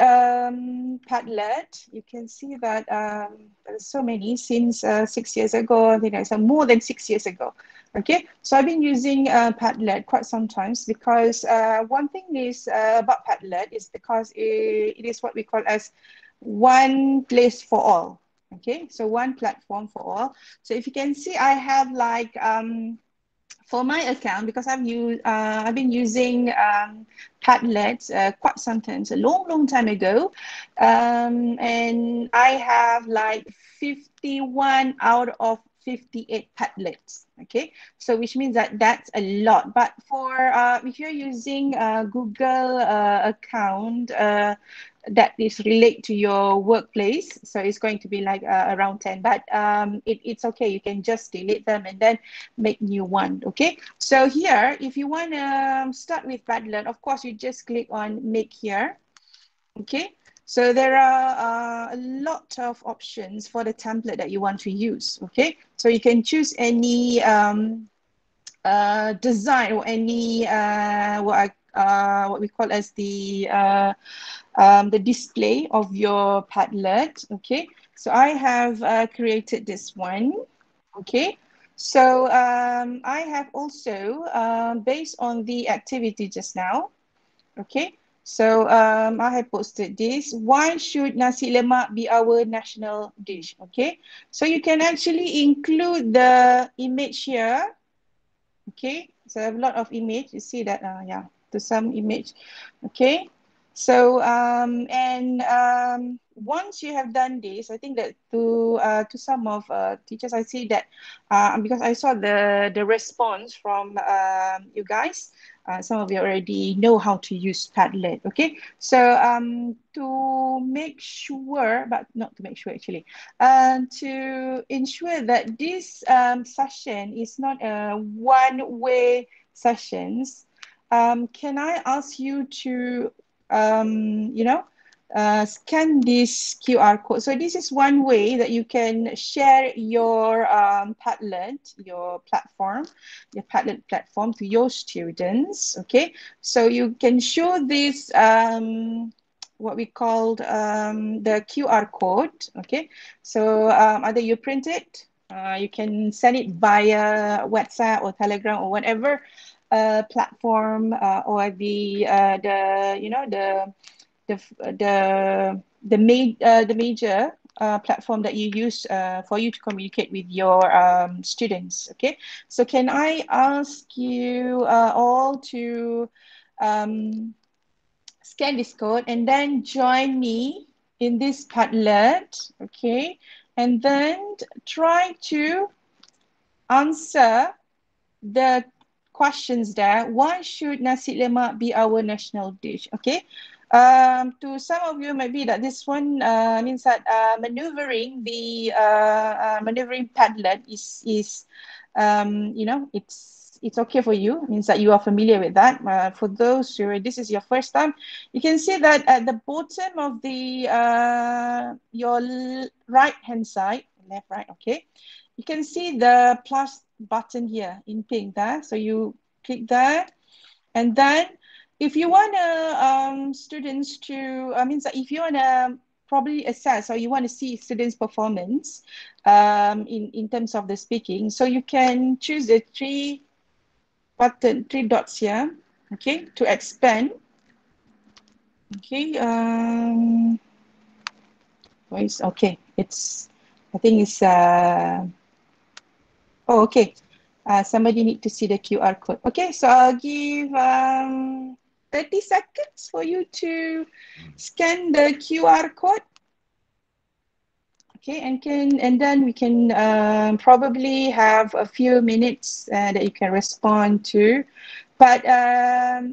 Padlet. You can see that there's so many since 6 years ago. I think it's more than 6 years ago. Okay, so I've been using Padlet quite sometimes because one thing is about Padlet is because it is what we call as one place for all. Okay, so one platform for all. So if you can see, I have like for my account, because I've been using Padlet quite sometimes, a long time ago, and I have like 51 out of 58 Padlets. Okay, so which means that that's a lot. But for if you're using Google account that is relate to your workplace, so it's going to be like around 10, but it's okay, you can just delete them and then make new one. Okay, so here if you want to start with Padlet, of course you just click on make here. Okay, so there are a lot of options for the template that you want to use. Okay, so you can choose any design or any what we call as the display of your Padlet. Okay, so I have created this one. Okay, so I have also based on the activity just now. Okay, so I have posted this. Why should nasi lemak be our national dish? Okay, so you can actually include the image here. Okay, so I have a lot of image. You see that, yeah, to some image. Okay, so once you have done this, I think that to some of teachers, I see that because I saw the response from you guys. Some of you already know how to use Padlet. Okay, so to make sure, but not to make sure actually, to ensure that this session is not a one-way sessions, can I ask you to, you know, scan this QR code. So this is one way that you can share your Padlet, your Padlet platform to your students. Okay, so you can show this what we called the QR code. Okay, so either you print it, you can send it via WhatsApp or Telegram or whatever platform or the you know the major platform that you use for you to communicate with your students. Okay, so can I ask you all to scan this code and then join me in this Padlet, okay, and then try to answer the questions there. Why should nasi lemak be our national dish? Okay, to some of you maybe that this one means that maneuvering the maneuvering Padlet is you know, it's okay for you. It means that you are familiar with that. For those who this is your first time, you can see that at the bottom of the your right hand side, left, right, okay, you can see the plus button here in pink there. So you click there, and then if you want students to, means that if you want to probably assess or you want to see students' performance in terms of the speaking, so you can choose the three dots here, okay, to expand. Okay, okay, it's, I think it's oh, okay. Somebody need to see the QR code. Okay, so I'll give 30 seconds for you to scan the QR code. Okay, and then we can probably have a few minutes that you can respond to, but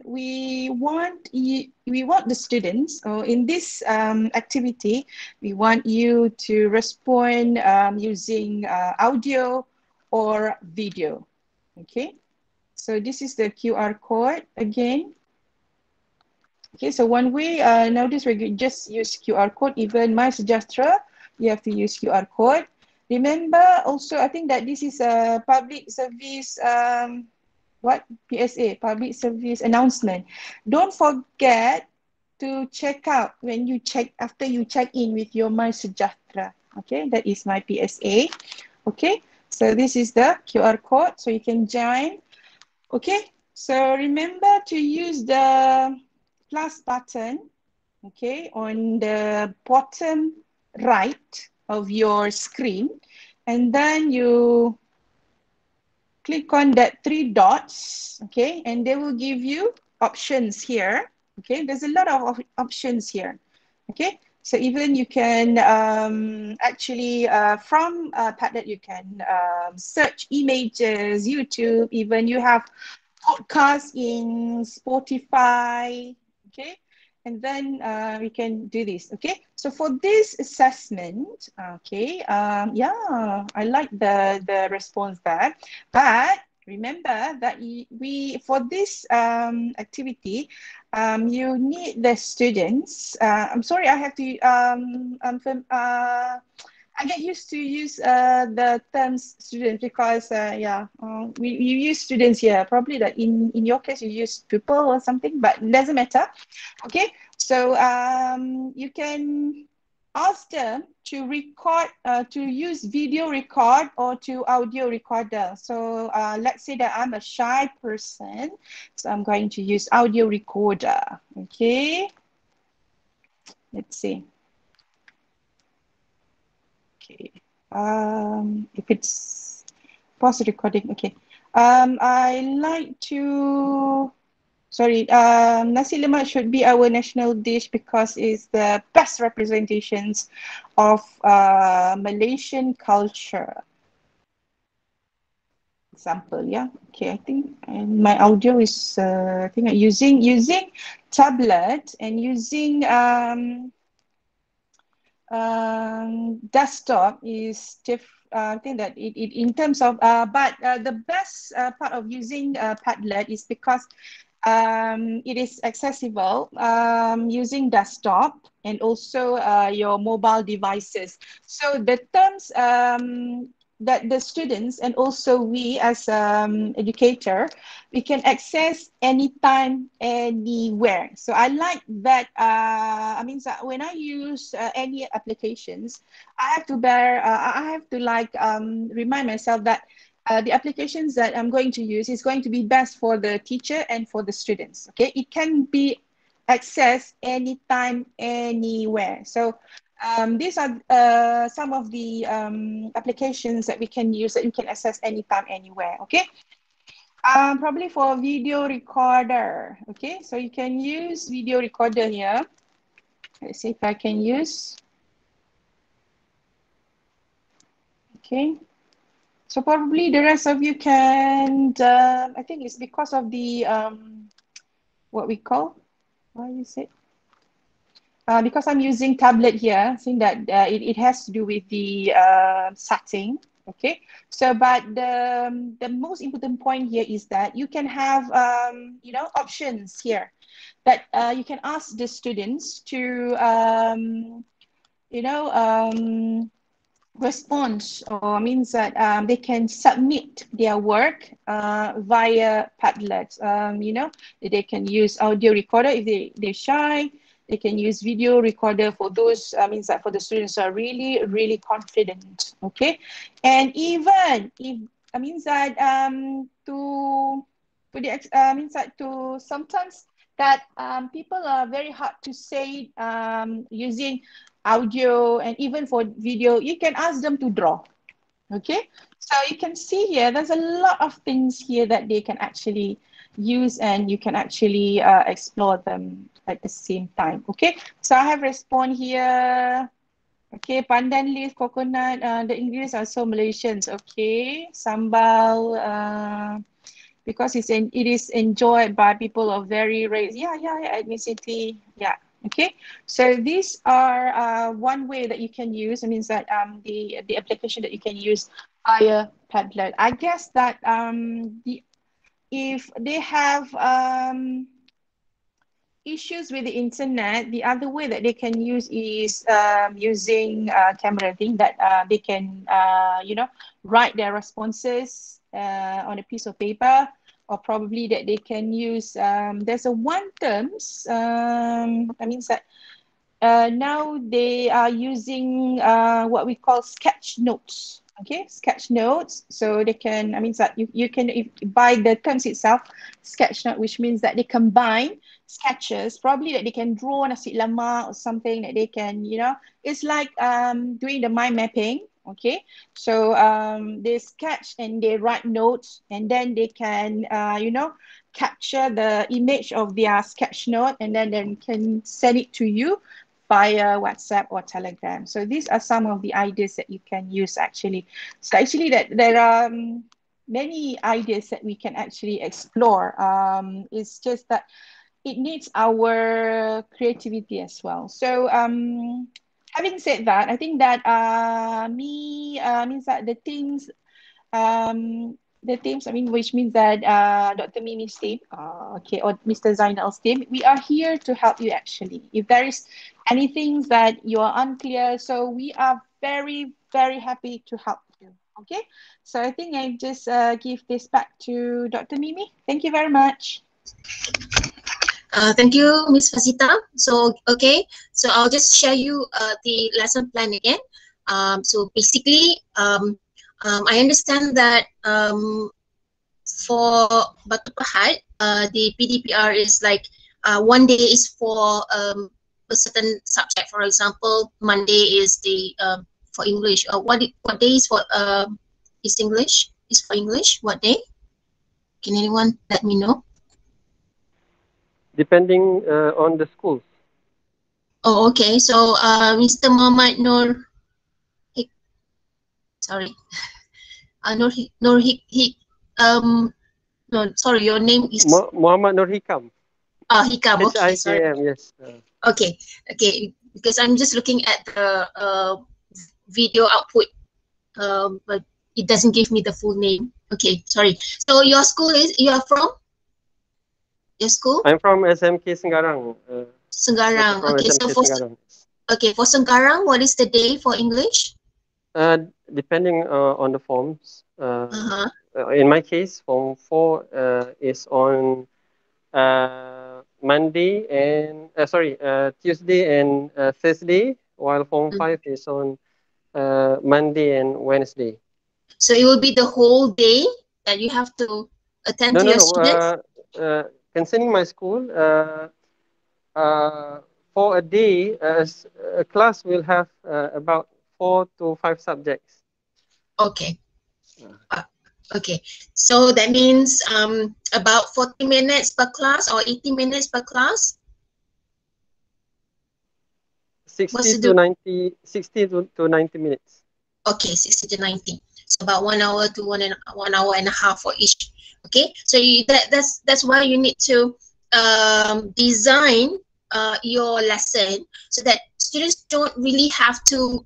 we want the students, or in this activity, we want you to respond using audio or video. Okay, so this is the QR code again. Okay, so one way, nowadays we just use QR code. Even My Sejahtera, you have to use QR code. Remember also, I think that this is a public service, PSA, public service announcement. Don't forget to check out when you after you check in with your My Sejahtera. Okay, that is my PSA. Okay, so this is the QR code, so you can join. Okay, so remember to use the plus button, okay, on the bottom right of your screen, and then you click on that 3 dots, okay, and they will give you options here. Okay, there's a lot of options here. Okay, so even you can actually from Padlet you can search images, YouTube, even you have podcasts in Spotify. Okay, and then we can do this. Okay, so for this assessment, okay, yeah, I like the response there, but remember that we for this activity, you need the students. I'm sorry, I have to I get used to use the terms students because yeah, we use students here. Probably that in your case you use pupil or something, but it doesn't matter. Okay, so you can ask them to record, to use video record or to audio recorder. So let's say that I'm a shy person, so I'm going to use audio recorder. Okay, let's see. Okay, if it's pause recording, okay. I like to, sorry, nasi lemak should be our national dish because it's the best representations of Malaysian culture. Example, yeah. Okay, I think my audio is, I think using tablet and using desktop is I think that it in terms of but the best part of using Padlet is because it is accessible using desktop and also your mobile devices. So the terms that the students and also we as educator, we can access anytime, anywhere. So I like that. I mean, when I use any applications, I have to I have to like remind myself that the applications that I'm going to use is going to be best for the teacher and for the students. Okay, it can be accessed anytime, anywhere. So these are some of the applications that we can use that you can access anytime, anywhere. Okay. Probably for video recorder. Okay, so you can use video recorder here. Let's see if I can use. Okay. So probably the rest of you can, I think it's because of the, what we call, what is it? Because I'm using tablet here, saying that it has to do with the setting. Okay, so but the most important point here is that you can have you know, options here that you can ask the students to you know, respond, or means that they can submit their work via Padlet. You know, they can use audio recorder if they're shy. They can use video recorder for those, means that for the students who are really, really confident, okay? And even if, means that to the, means that to sometimes that people are very hard to say using audio and even for video, you can ask them to draw, okay? So you can see here, there's a lot of things here that they can actually use and you can actually explore them at the same time. Okay, so I have respond here. Okay, pandan leaf, coconut, the ingredients are so Malaysians. Okay, sambal, because it is enjoyed by people of very race, ethnicity, yeah. Okay, so these are one way that you can use. It means that the application that you can use via Padlet. I guess that if they have issues with the internet, the other way that they can use is using camera thing that they can write their responses on a piece of paper, or probably that they can use there's a one terms that means that now they are using what we call sketch notes. Okay, sketch notes. So they can, I mean that you can, if, by the terms itself, sketch note, which means that they combine sketches, probably that they can draw nasi lemak or something that they can, it's like doing the mind mapping. Okay, so they sketch and they write notes, and then they can, capture the image of their sketch note, and then they can send it to you via WhatsApp or Telegram. So these are some of the ideas that you can use actually. So actually that there are many ideas that we can actually explore. It's just that it needs our creativity as well. So having said that, I think that means that the teams, I mean, which means that Dr. Mimi's team, okay, or Mr. Zainal's team, we are here to help you actually. If there is anything that you are unclear, so we are very, very happy to help you, okay? So I think I just give this back to Dr. Mimi. Thank you very much. Thank you, Ms. Fazita. So, okay, so I'll just share you the lesson plan again. So basically, I understand that for Batu Pahat, the PDPR is like 1 day is for a certain subject. For example, Monday is the for English. What day is for is English? Is for English? What day? Can anyone let me know? Depending on the schools. Oh, okay. So, Mr. Muhammad Nur, sorry, no, sorry, your name is Muhammad Nur Hikam. Hikam. Okay, sorry. Yes. Okay, because I'm just looking at the video output, but it doesn't give me the full name. Okay, sorry. So your school you are from? Your school? I'm from SMK Senggarang. Senggarang. Okay, so for for Senggarang, what is the day for English? Depending on the forms. In my case, Form 4 is on Monday and Tuesday and Thursday, while Form 5 is on Monday and Wednesday. So it will be the whole day that you have to attend to your students? Concerning my school, for a day, a class will have about 4 to 5 subjects. Okay. Okay. So that means about 40 minutes per class or 80 minutes per class? 60 to 90 minutes. Okay, 60 to 90. So about 1 hour to 1 hour and a half for each. Okay, so that's why you need to design your lesson so that students don't really have to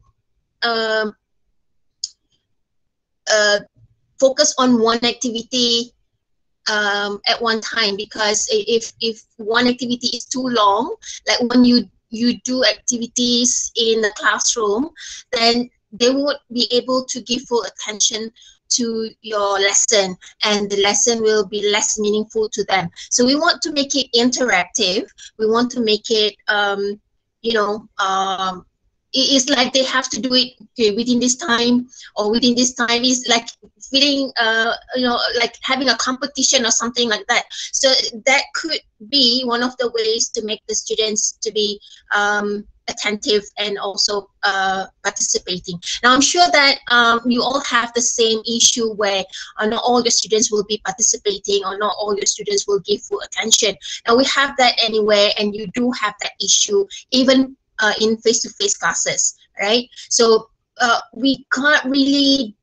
focus on one activity at one time, because if one activity is too long, like when you do activities in the classroom, then they won't be able to give full attention to your lesson, and the lesson will be less meaningful to them. So we want to make it interactive. We want to make it it's like they have to do it within this time, or within this time is like feeling like having a competition or something like that. So that could be one of the ways to make the students to be attentive and also participating. Now I'm sure that you all have the same issue where not all your students will be participating, or not all your students will give full attention. Now we have that anywhere, and you do have that issue even in face-to-face classes, right? So we can't really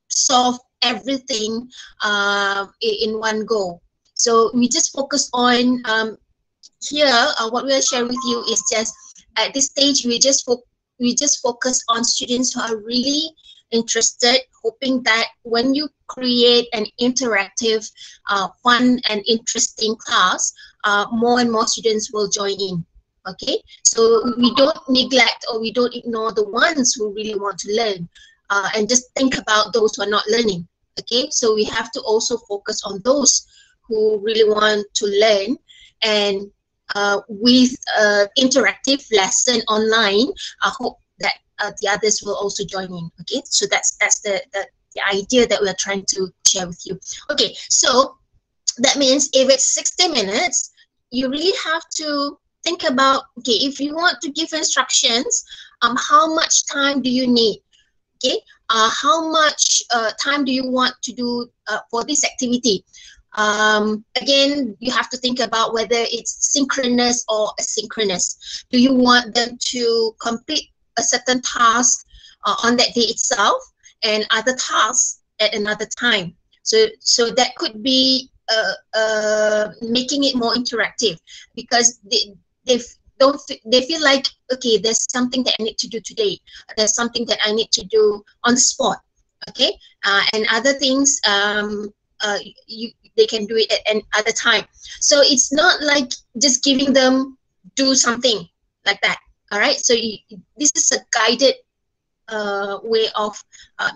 solve everything in one go. So we just focus on here. What we'll share with you is just at this stage we just focus on students who are really interested, hoping that when you create an interactive, fun and interesting class, more and more students will join in. Okay, so we don't neglect or we don't ignore the ones who really want to learn, and just think about those who are not learning. Okay, so we have to also focus on those who really want to learn, and with interactive lesson online, I hope that the others will also join in. Okay, so that's the idea that we're trying to share with you. Okay, so that means if it's 60 minutes, you really have to think about, okay, if you want to give instructions, how much time do you need? Okay, how much time do you want to do for this activity? Again, you have to think about whether it's synchronous or asynchronous. Do you want them to complete a certain task on that day itself and other tasks at another time? So that could be making it more interactive, because they feel like, okay, there's something that I need to do today, there's something that I need to do on the spot. Okay, and other things they can do it at another time. So it's not like just giving them do something like that. All right, so this is a guided way of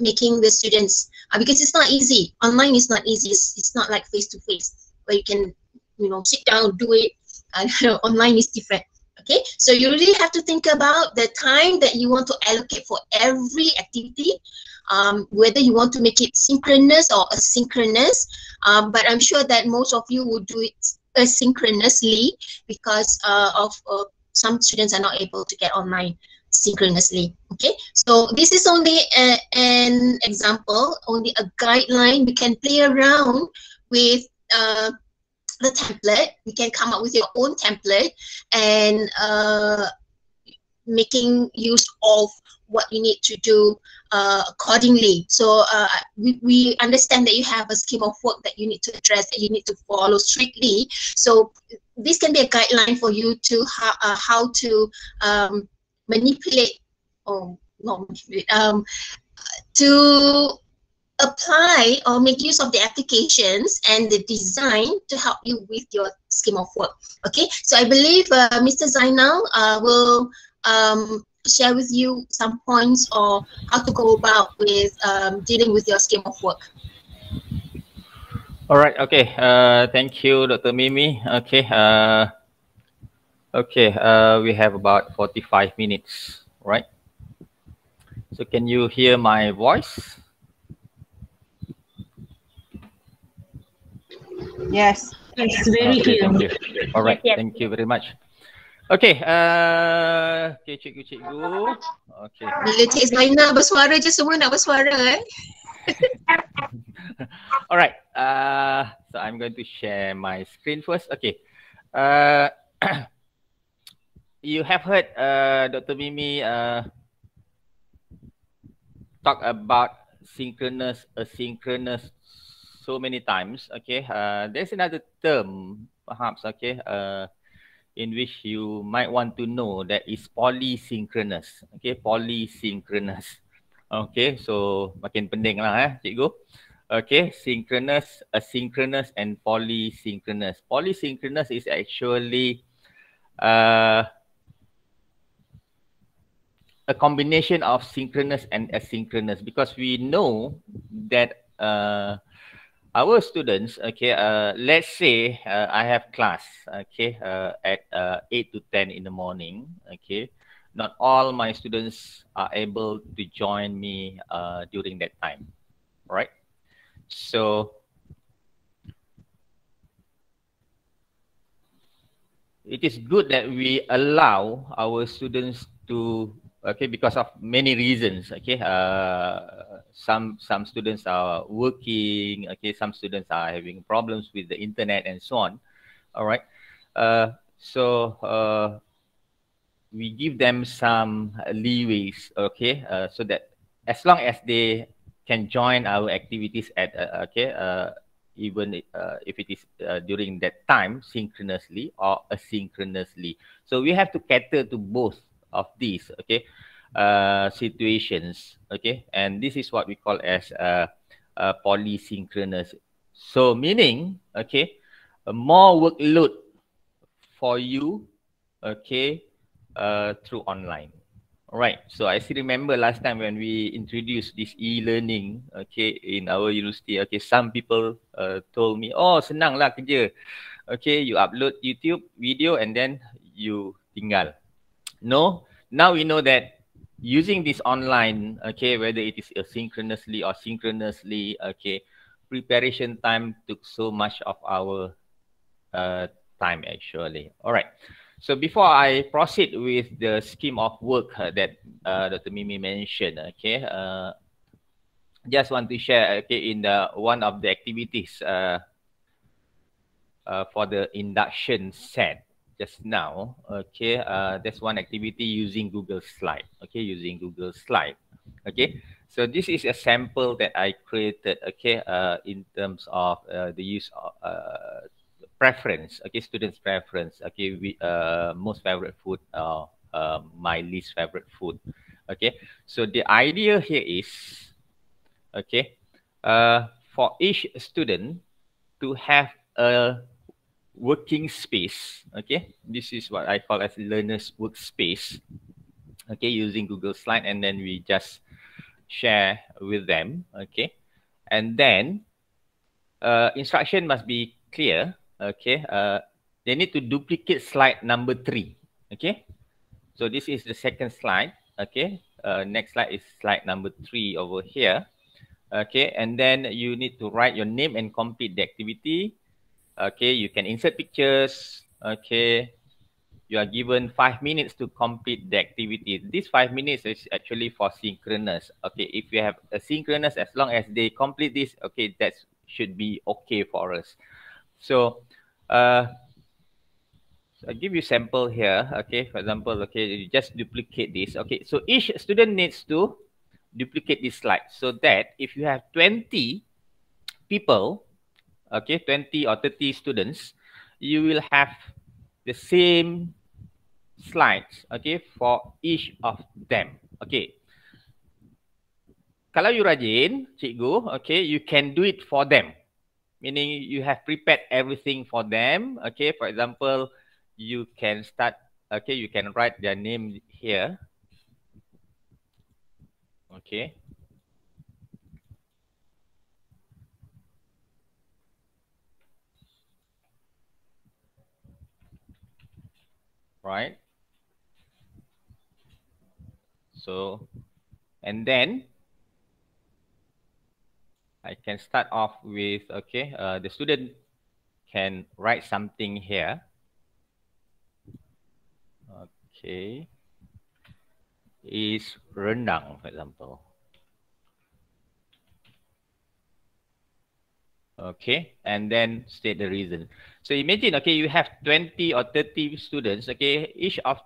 making the students, because it's not easy. Online is not easy. It's not like face to face where you can, sit down, do it. Online is different. Okay, so you really have to think about the time that you want to allocate for every activity, whether you want to make it synchronous or asynchronous. But I'm sure that most of you will do it asynchronously, because of some students are not able to get online synchronously. Okay, so this is only an example, only a guideline. We can play around with the template. We can come up with your own template and making use of what you need to do accordingly. So we understand that you have a scheme of work that you need to address, that you need to follow strictly. So this can be a guideline for you to how to manipulate, or not manipulate, to apply or make use of the applications and the design to help you with your scheme of work. Okay, so I believe Mr. Zainal will share with you some points or how to go about with dealing with your scheme of work. All right. Okay. Thank you, Dr. Mimi. Okay. We have about 45 minutes, right? So can you hear my voice? Yes, it's very clear. Thank you. All right. Yes. Thank you very much. Okay. Okay, cikgu. Okay. Bila Cik Zainal bersuara je, semua nak bersuara All right. So I'm going to share my screen first. Okay. You have heard Dr. Mimi talk about synchronous, asynchronous so many times. Okay. There's another term, perhaps. Okay. In which you might want to know, that is polysynchronous. Okay, polysynchronous. Okay, so makin pening lah cikgu. Okay, synchronous, asynchronous and polysynchronous. Polysynchronous is actually a combination of synchronous and asynchronous, because we know that our students, okay, let's say I have class, okay, at 8 to 10 in the morning, okay. Not all my students are able to join me during that time, right? So it is good that we allow our students to, okay, because of many reasons, okay. Some students are working, okay, some students are having problems with the internet and so on. All right. we give them some leeways, okay, so that as long as they can join our activities at even if it is during that time synchronously or asynchronously. So we have to cater to both of these, okay, situations, okay, and this is what we call as polysynchronous. So meaning, okay, more workload for you, okay, through online. All right. So I still remember last time when we introduced this e-learning, okay, in our university. Okay, some people told me, "Oh, senang lah kerja. Okay, you upload YouTube video and then you tinggal." No. Now we know that using this online, okay, whether it is asynchronously or synchronously, okay, preparation time took so much of our time actually. All right. So before I proceed with the scheme of work that Dr. Mimi mentioned, okay, just want to share, okay, in the one of the activities for the induction set just now, okay, there's one activity using Google Slide, okay, using Google Slide, okay. So this is a sample that I created, okay, in terms of the use of preference, okay, students preference, okay, we most favorite food, my least favorite food, okay. So the idea here is, okay, for each student to have a working space, okay, this is what I call as learners workspace, okay, using Google Slide, and then we just share with them, okay, and then instruction must be clear. Okay, they need to duplicate slide number 3. Okay, so this is the second slide. Okay, next slide is slide number 3 over here. Okay, and then you need to write your name and complete the activity. Okay, you can insert pictures. Okay, you are given 5 minutes to complete the activity. This 5 minutes is actually for synchronous. Okay, if you have a synchronous, as long as they complete this, okay, that should be okay for us. So, so I give you sample here. Okay, for example, okay, you just duplicate this. Okay, so each student needs to duplicate this slide so that if you have 20 people, okay, 20 or 30 students, you will have the same slides, okay, for each of them. Okay, kalau you rajin, cikgu, okay, you can do it for them. Meaning you have prepared everything for them. Okay, for example, you can start, okay, you can write their name here. Okay. Right. So, and then I can start off with, okay, the student can write something here. Okay. Is rendang, for example. Okay, and then state the reason. So imagine, okay, you have 20 or 30 students, okay, each of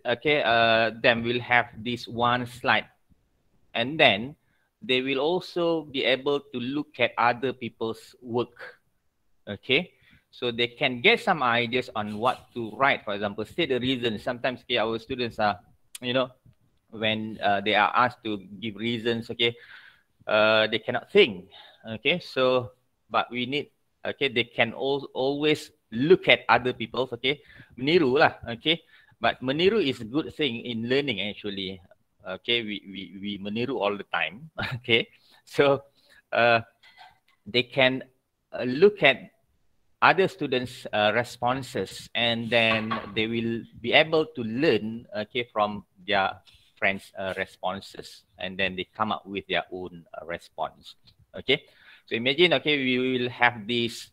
them will have this one slide, and then they will also be able to look at other people's work, okay, so they can get some ideas on what to write. For example, state the reason. Sometimes, okay, our students are, you know, when they are asked to give reasons, okay, they cannot think, okay, so but we need, okay, they can always look at other people's, okay, meniru lah, okay, but meniru is a good thing in learning actually. Okay, we meniru all the time. Okay, so they can look at other students' responses, and then they will be able to learn, okay, from their friends' responses, and then they come up with their own response. Okay, so imagine, okay, we will have this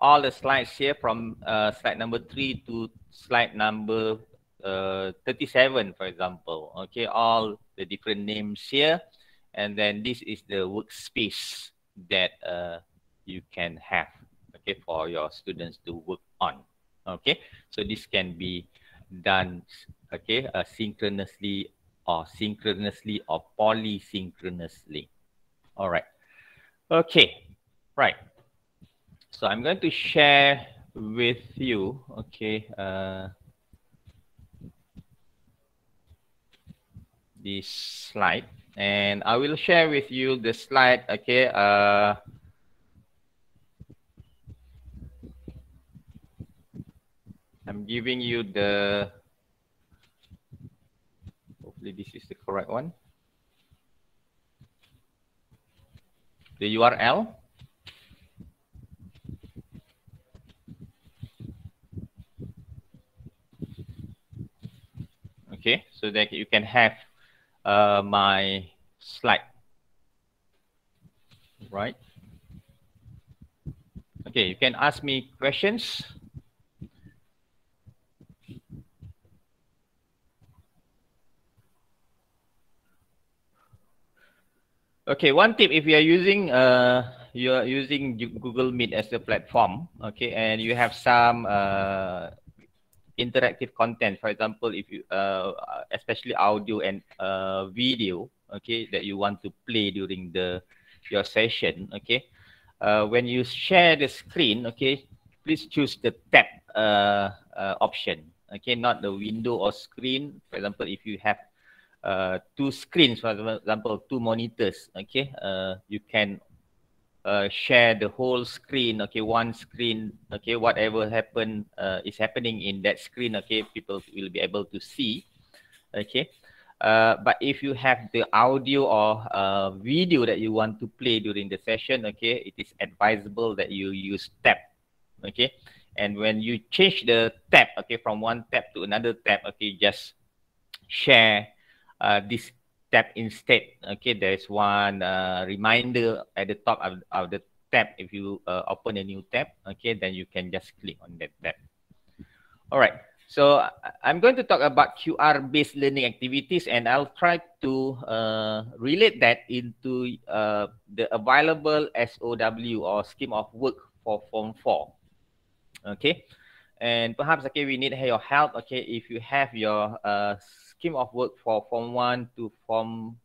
all the slides here from slide number 3 to slide number 37, for example. Okay, all the different names here, and then this is the workspace that you can have, okay, for your students to work on. Okay, so this can be done synchronously or polysynchronously. All right. Okay. Right. So I'm going to share with you, okay, this slide, and I will share with you the slide, okay. I'm giving you the, hopefully this is the correct one, the URL. Okay, so that you can have my slide, right? Okay, you can ask me questions. Okay, one tip, if you are using Google Meet as a platform, okay, and you have some interactive content, for example, if you especially audio and video, okay, that you want to play during your session, okay, when you share the screen, okay, please choose the tab option, okay, not the window or screen. For example, if you have two screens, for example, two monitors, okay, you can share the whole screen, okay, one screen, okay, whatever is happening in that screen, okay, people will be able to see, okay. But if you have the audio or video that you want to play during the session, okay, it is advisable that you use tab, okay. And when you change the tab, okay, from one tab to another tab, okay, just share this tab instead. Okay, there's one reminder at the top of the tab. If you open a new tab, okay, then you can just click on that tab. All right, so I'm going to talk about QR-based learning activities, and I'll try to relate that into the available SOW or scheme of work for Form 4. Okay, and perhaps, okay, we need your help, okay, if you have your scheme of work for Form 1 to Form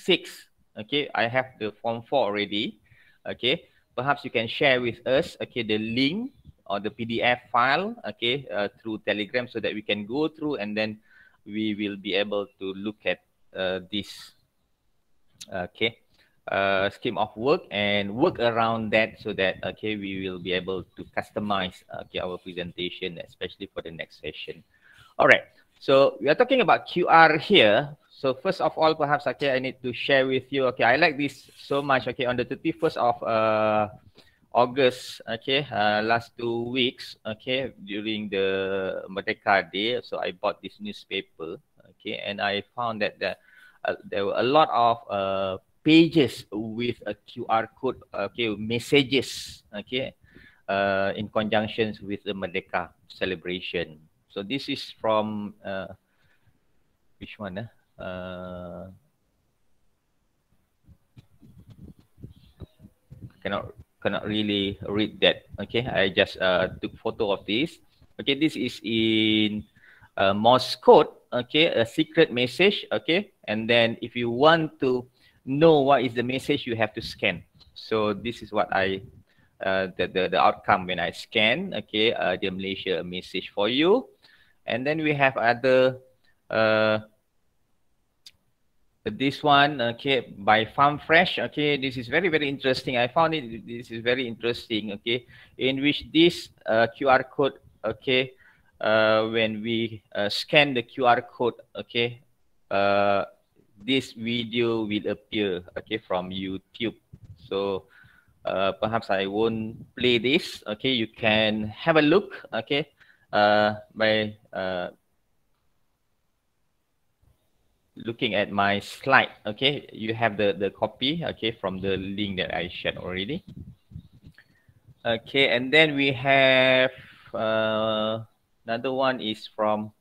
6, okay, I have the Form 4 already, okay, perhaps you can share with us, okay, the link or the PDF file, okay, through Telegram, so that we can go through and then we will be able to look at this, okay, scheme of work and work around that, so that, okay, we will be able to customize, okay, our presentation, especially for the next session. All right, so we are talking about QR here. So first of all, perhaps, okay, I need to share with you, okay, I like this so much, okay, on the 31st of August, okay, last 2 weeks, okay, during the Merdeka Day, so I bought this newspaper, okay, and I found that there were a lot of pages with a QR code, okay, messages, okay, in conjunction with the Merdeka celebration. So this is from which one? Cannot really read that. Okay, I just took photo of this. Okay, this is in Morse code. Okay, a secret message. Okay, and then if you want to know what is the message, you have to scan. So this is what the outcome when I scan. Okay, the Malaysia message for you, and then we have other. This one, okay, by Farm Fresh. Okay, this is very, very interesting. I found it, this is very interesting, okay, in which this QR code, okay, when we scan the QR code, okay, this video will appear, okay, from YouTube. So perhaps I won't play this, okay, you can have a look, okay, by looking at my slide. Okay, you have the copy, okay, from the link that I shared already. Okay, and then we have another one is from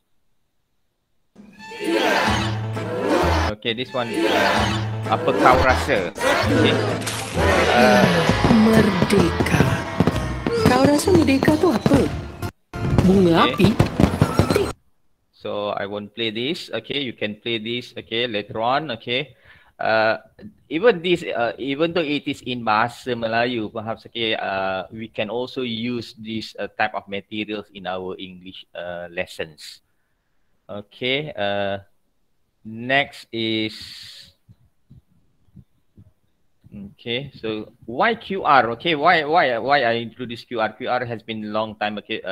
okay, this one apa kau rasa. Okay, Merdeka. Kau rasa merdeka tu apa? Bunga api? So I won't play this. Okay, you can play this. Okay, later on. Okay. Uh, even this, even though it is in Bahasa Melayu, perhaps okay, we can also use this type of materials in our English lessons. Okay. Next is okay. So why QR? Okay, why I introduce QR? QR has been a long time. Okay,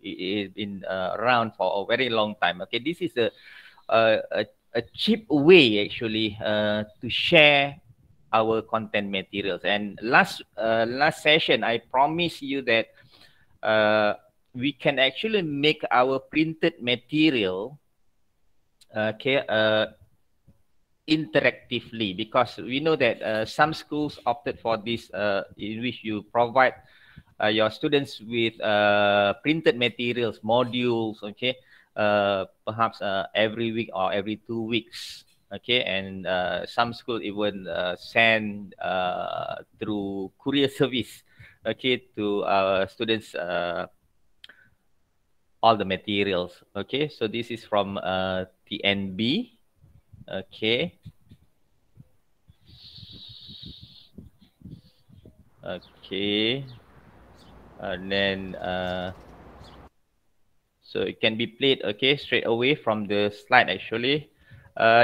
it's been around for a very long time. Okay, this is a cheap way actually to share our content materials. And last session, I promised you that we can actually make our printed material okay interactively, because we know that some schools opted for this in which you provide your students with printed materials, modules, okay, perhaps every week or every 2 weeks, okay, and some schools even send through courier service, okay, to students all the materials, okay. So this is from TNB. Okay. Okay. And then so it can be played okay straight away from the slide actually.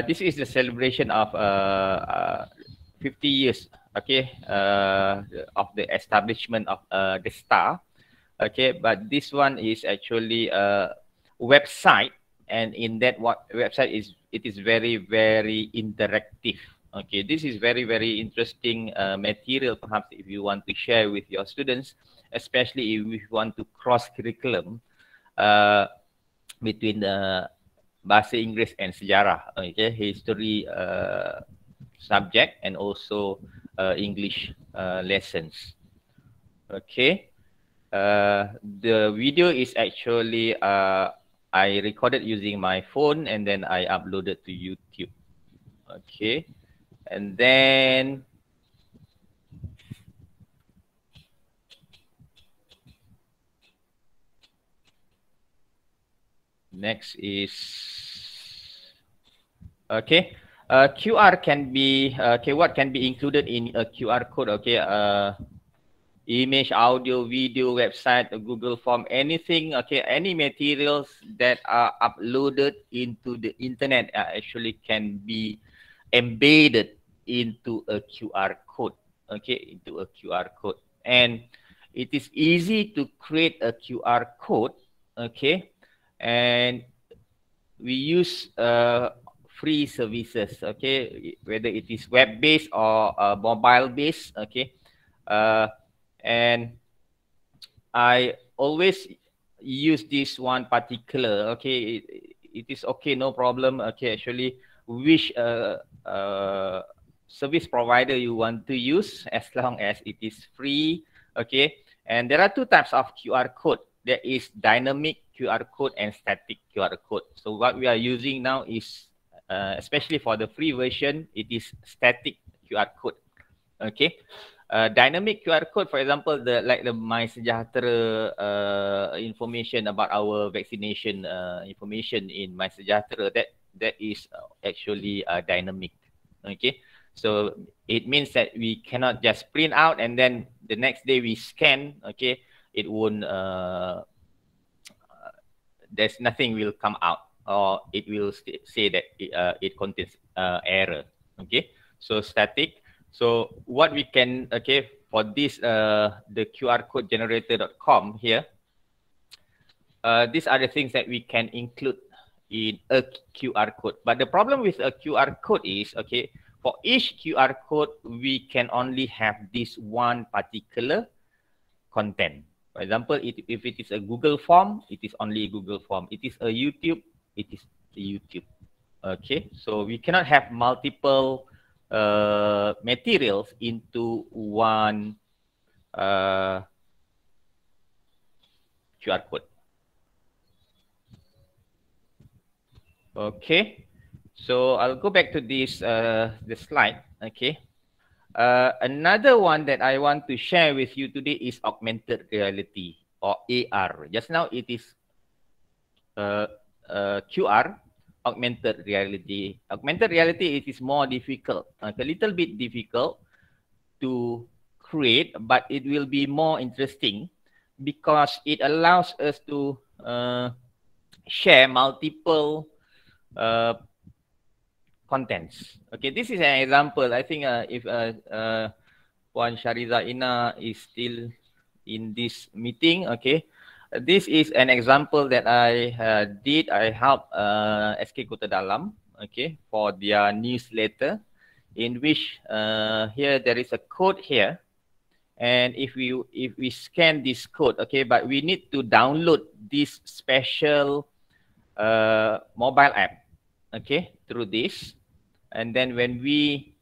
This is the celebration of 50 years okay of the establishment of the Star. Okay, but this one is actually a website, and in that website is very interactive. Okay, this is very interesting material perhaps if you want to share with your students, especially if you want to cross curriculum between the bahasa Inggeris and sejarah, okay, history subject and also English lessons. Okay. The video is actually I recorded using my phone and then I uploaded to YouTube. Okay, and then next is okay. QR can be okay. What can be included in a QR code? Okay. Image, audio, video, website, a Google form, anything, okay, any materials that are uploaded into the internet actually can be embedded into a QR code, okay, into a QR code. And it is easy to create a QR code, okay, and we use free services, okay, whether it is web-based or mobile-based, okay. And I always use this one particular, okay, it is okay, no problem, okay, actually, which service provider you want to use as long as it is free, okay. And there are two types of QR code. There is dynamic QR code and static QR code. So what we are using now is, especially for the free version, it is static QR code, okay. Dynamic QR code, for example, the My Sejahtera information about our vaccination information in My Sejahtera, that is actually dynamic. Okay, so it means that we cannot just print out and then the next day we scan. Okay, it won't. There's nothing will come out, or it will say that it contains error. Okay, so static. So what we can, okay, for this, the QR code generator.com here, these are the things that we can include in a QR code. But the problem with a QR code is, okay, for each QR code, we can only have this one particular content. For example, if it is a Google form, it is only a Google form. It is a YouTube, it is a YouTube. Okay, so we cannot have multiple materials into one QR code. Okay, so I'll go back to this the slide. Okay, another one that I want to share with you today is augmented reality or AR. Just now it is QR, augmented reality. Augmented reality, it is more difficult, a little bit difficult to create, but it will be more interesting because it allows us to share multiple contents. Okay, this is an example. I think if Puan Shariza Ina is still in this meeting, okay, this is an example that I did. I helped SK Kota Dalam, okay, for their newsletter, in which here there is a code here, and if we scan this code, okay, but we need to download this special mobile app, okay, through this, and then when we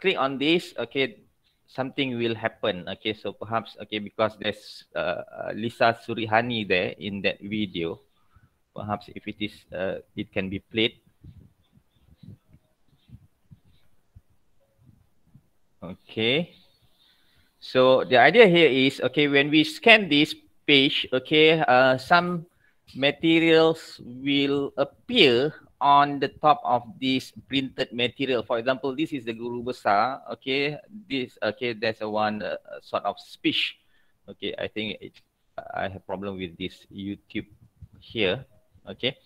click on this, okay, something will happen. Okay, so perhaps, okay, because there's Lisa Surihani there in that video, perhaps if it is it can be played. Okay, so the idea here is, okay, when we scan this page, okay, some materials will appear on the top of this printed material. For example, this is the Guru Besar. Okay, this, okay, there's a one sort of speech. Okay, I think I have problem with this YouTube here. Okay,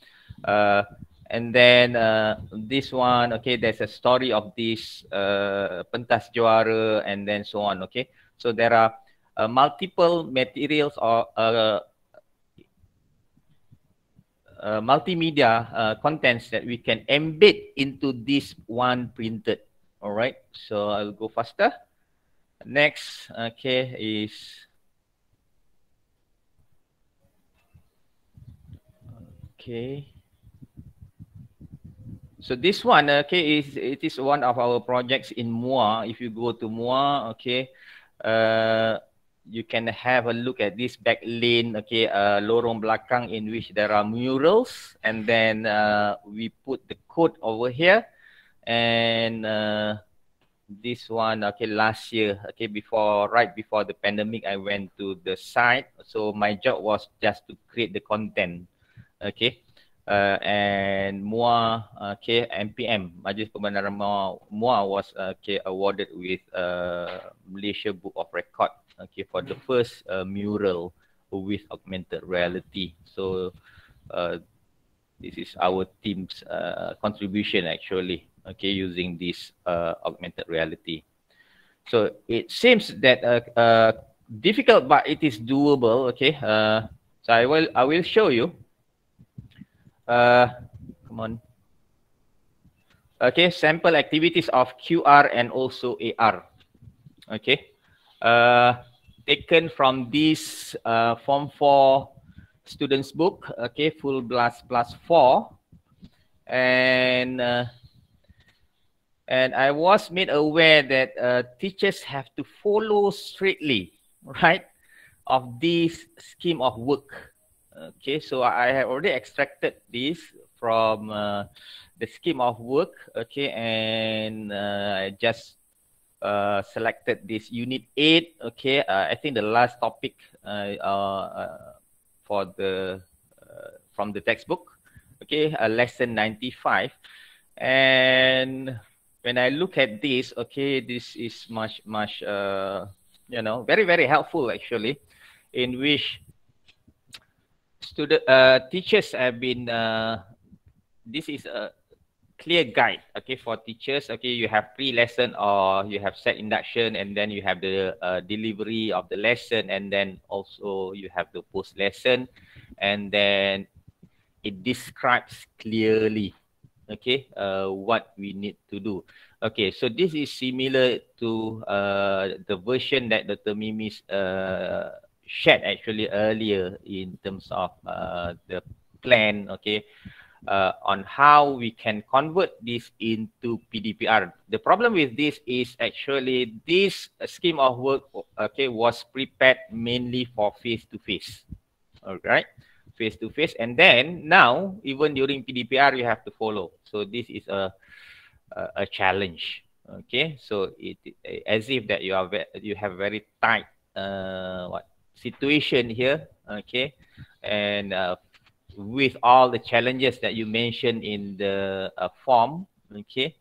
and then this one, okay, there's a story of this pentas juara, and then so on. Okay, so there are multiple materials or multimedia contents that we can embed into this one printed. All right, so I'll go faster. Next, okay, is okay. So this one, okay, it is one of our projects in MUA. If you go to MUA, okay, you can have a look at this back lane, okay, lorong belakang, in which there are murals, and then we put the code over here, and this one, okay, last year, okay, right before the pandemic, I went to the site. So my job was just to create the content, okay. And MUA, okay, MPM, Majlis Pembenaran MUA was, okay, awarded with Malaysia Book of Record, okay, for the first mural with augmented reality. So this is our team's contribution actually, okay, using this augmented reality. So it seems that difficult, but it is doable. Okay, so I will show you. Come on. Okay, sample activities of QR and also AR. Okay, taken from this Form 4 students book. Okay, Full Blast Plus 4, and I was made aware that teachers have to follow strictly, right, of this scheme of work. Okay, so I have already extracted this from the scheme of work. Okay, and I just selected this unit 8. Okay, I think the last topic for the from the textbook. Okay, lesson 95, and when I look at this, okay, this is much you know, very helpful actually, in which teachers have been this is a clear guide, okay, for teachers. Okay, you have pre-lesson or you have set induction, and then you have the delivery of the lesson, and then also you have the post-lesson, and then it describes clearly, okay, what we need to do. Okay, so this is similar to the version that Dr. Mimi shared actually earlier in terms of the plan, okay, on how we can convert this into PDPR. The problem with this is actually this scheme of work, okay, was prepared mainly for face-to-face, all right, face-to-face, and then now even during PDPR you have to follow. So this is a challenge, okay. So it as if that you have very tight situation here, okay, and with all the challenges that you mentioned in the form, okay,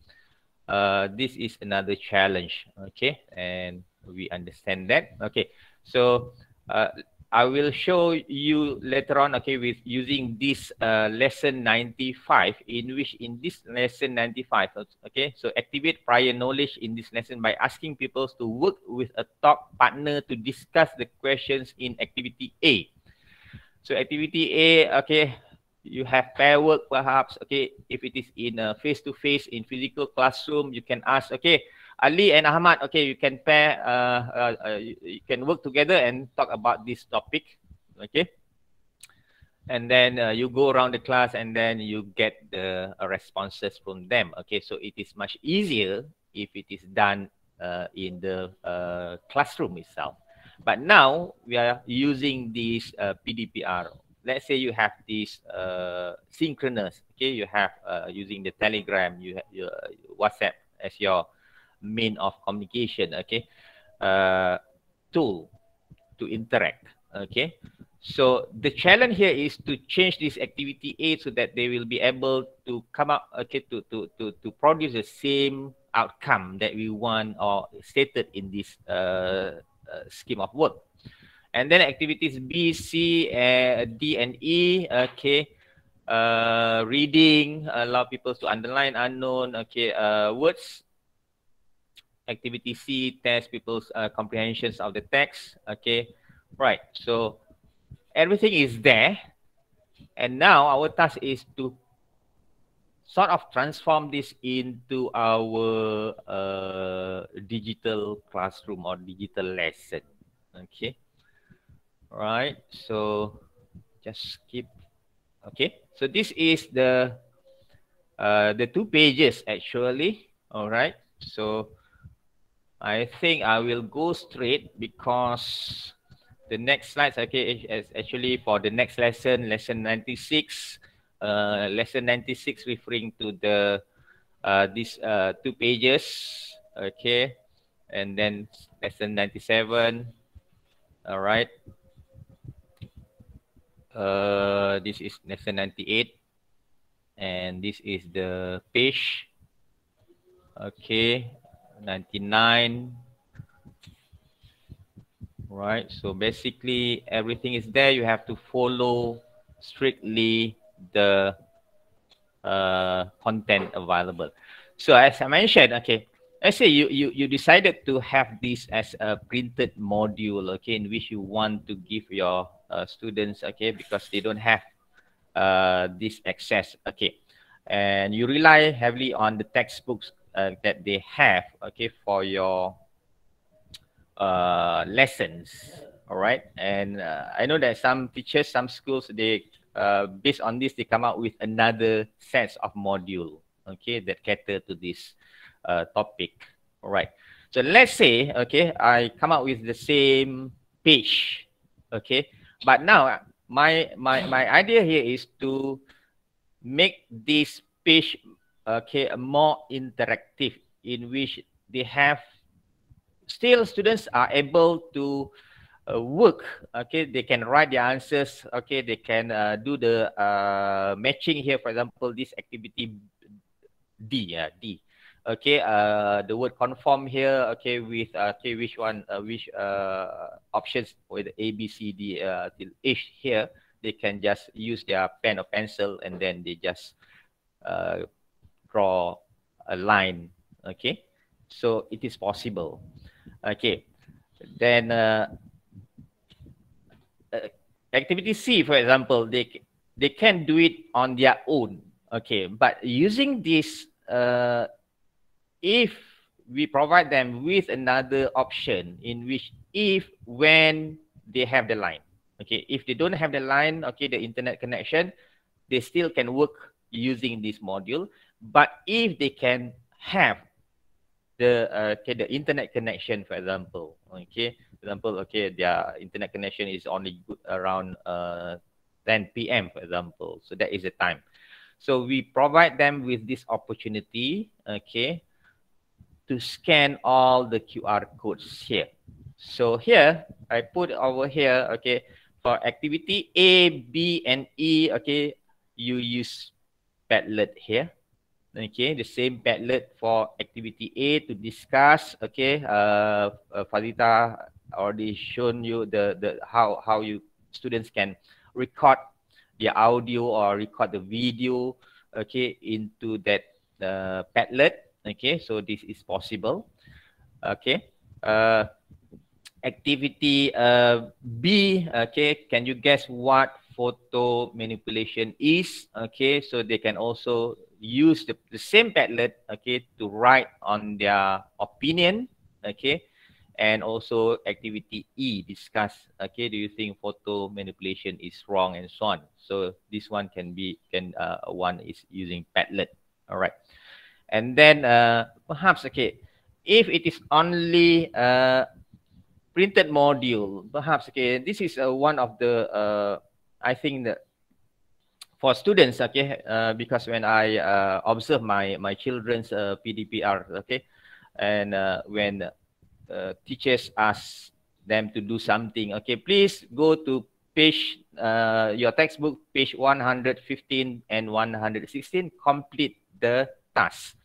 this is another challenge, okay, and we understand that. Okay, so I will show you later on, okay, with using this lesson 95, in which in this lesson 95, okay, so activate prior knowledge in this lesson by asking people to work with a talk partner to discuss the questions in activity A. So activity A, okay, you have pair work perhaps, okay, if it is in a face-to-face in physical classroom, you can ask, okay, Ali and Ahmad, okay, you can pair, you can work together and talk about this topic, okay, and then you go around the class and then you get the responses from them, okay, so it is much easier if it is done in the classroom itself. But now we are using this PDPR. Let's say you have this synchronous, okay, you have using the Telegram, you have your WhatsApp as your main of communication, okay, tool to interact, okay. So the challenge here is to change this activity A so that they will be able to come up, okay, to produce the same outcome that we want or stated in this scheme of work. And then activities B, C, D, and E, okay, reading, allow people to underline unknown, okay, words. Activity C, test people's comprehensions of the text, okay, right. So everything is there, and now our task is to sort of transform this into our digital classroom or digital lesson, okay. Right, so just skip. Okay, so this is the 2 pages actually. All right, so I think I will go straight because the next slides, okay, is actually for the next lesson, lesson 96. Lesson 96 referring to the these 2 pages, okay, and then lesson 97. All right. This is lesson 98, and this is the page, okay, 99. Right, so basically everything is there. You have to follow strictly the content available. So as I mentioned, okay, let's say you decided to have this as a printed module, okay, in which you want to give your students, okay, because they don't have this access, okay, and you rely heavily on the textbooks that they have, okay, for your lessons. All right, and I know that some teachers, some schools, they based on this, they come out with another set of module, okay, that cater to this topic. All right, so let's say, okay, I come out with the same page, okay, but now my idea here is to make this page, okay, more interactive, in which they have still students are able to work, okay, they can write their answers, okay, they can do the matching here, for example, this activity D, D, okay, the word conform here, okay, with okay, which one, which options with A, B, C, D till H here, they can just use their pen or pencil and then they just draw a line, okay, so it is possible. Okay, then activity C, for example, they can do it on their own. Okay, but using this, if we provide them with another option in which if when they have the line, okay, if they don't have the line, okay, the internet connection, they still can work using this module. But if they can have the okay, the internet connection, for example, okay, okay, their internet connection is only good around 10 p.m. for example, so that is the time. So we provide them with this opportunity, okay, to scan all the QR codes here. So here I put over here, okay, For activity A, B, and E, okay, you use Padlet here. Okay, the same Padlet for activity A to discuss. Okay, Fadita already shown you the how you students can record the audio or record the video. Okay, into that Padlet. Okay, so this is possible. Okay, activity B. Okay, can you guess what photo manipulation is? Okay, so they can also use the same Padlet, okay, to write on their opinion. Okay, and also activity E, discuss. Okay, do you think photo manipulation is wrong and so on? So this one can be one is using Padlet. All right, and then perhaps, okay, if it is only printed module, perhaps, okay, this is one of the I think that for students, okay, because when I observe my children's PDPR, okay, and when teachers ask them to do something, okay, please go to page your textbook, page 115 and 116, complete the task.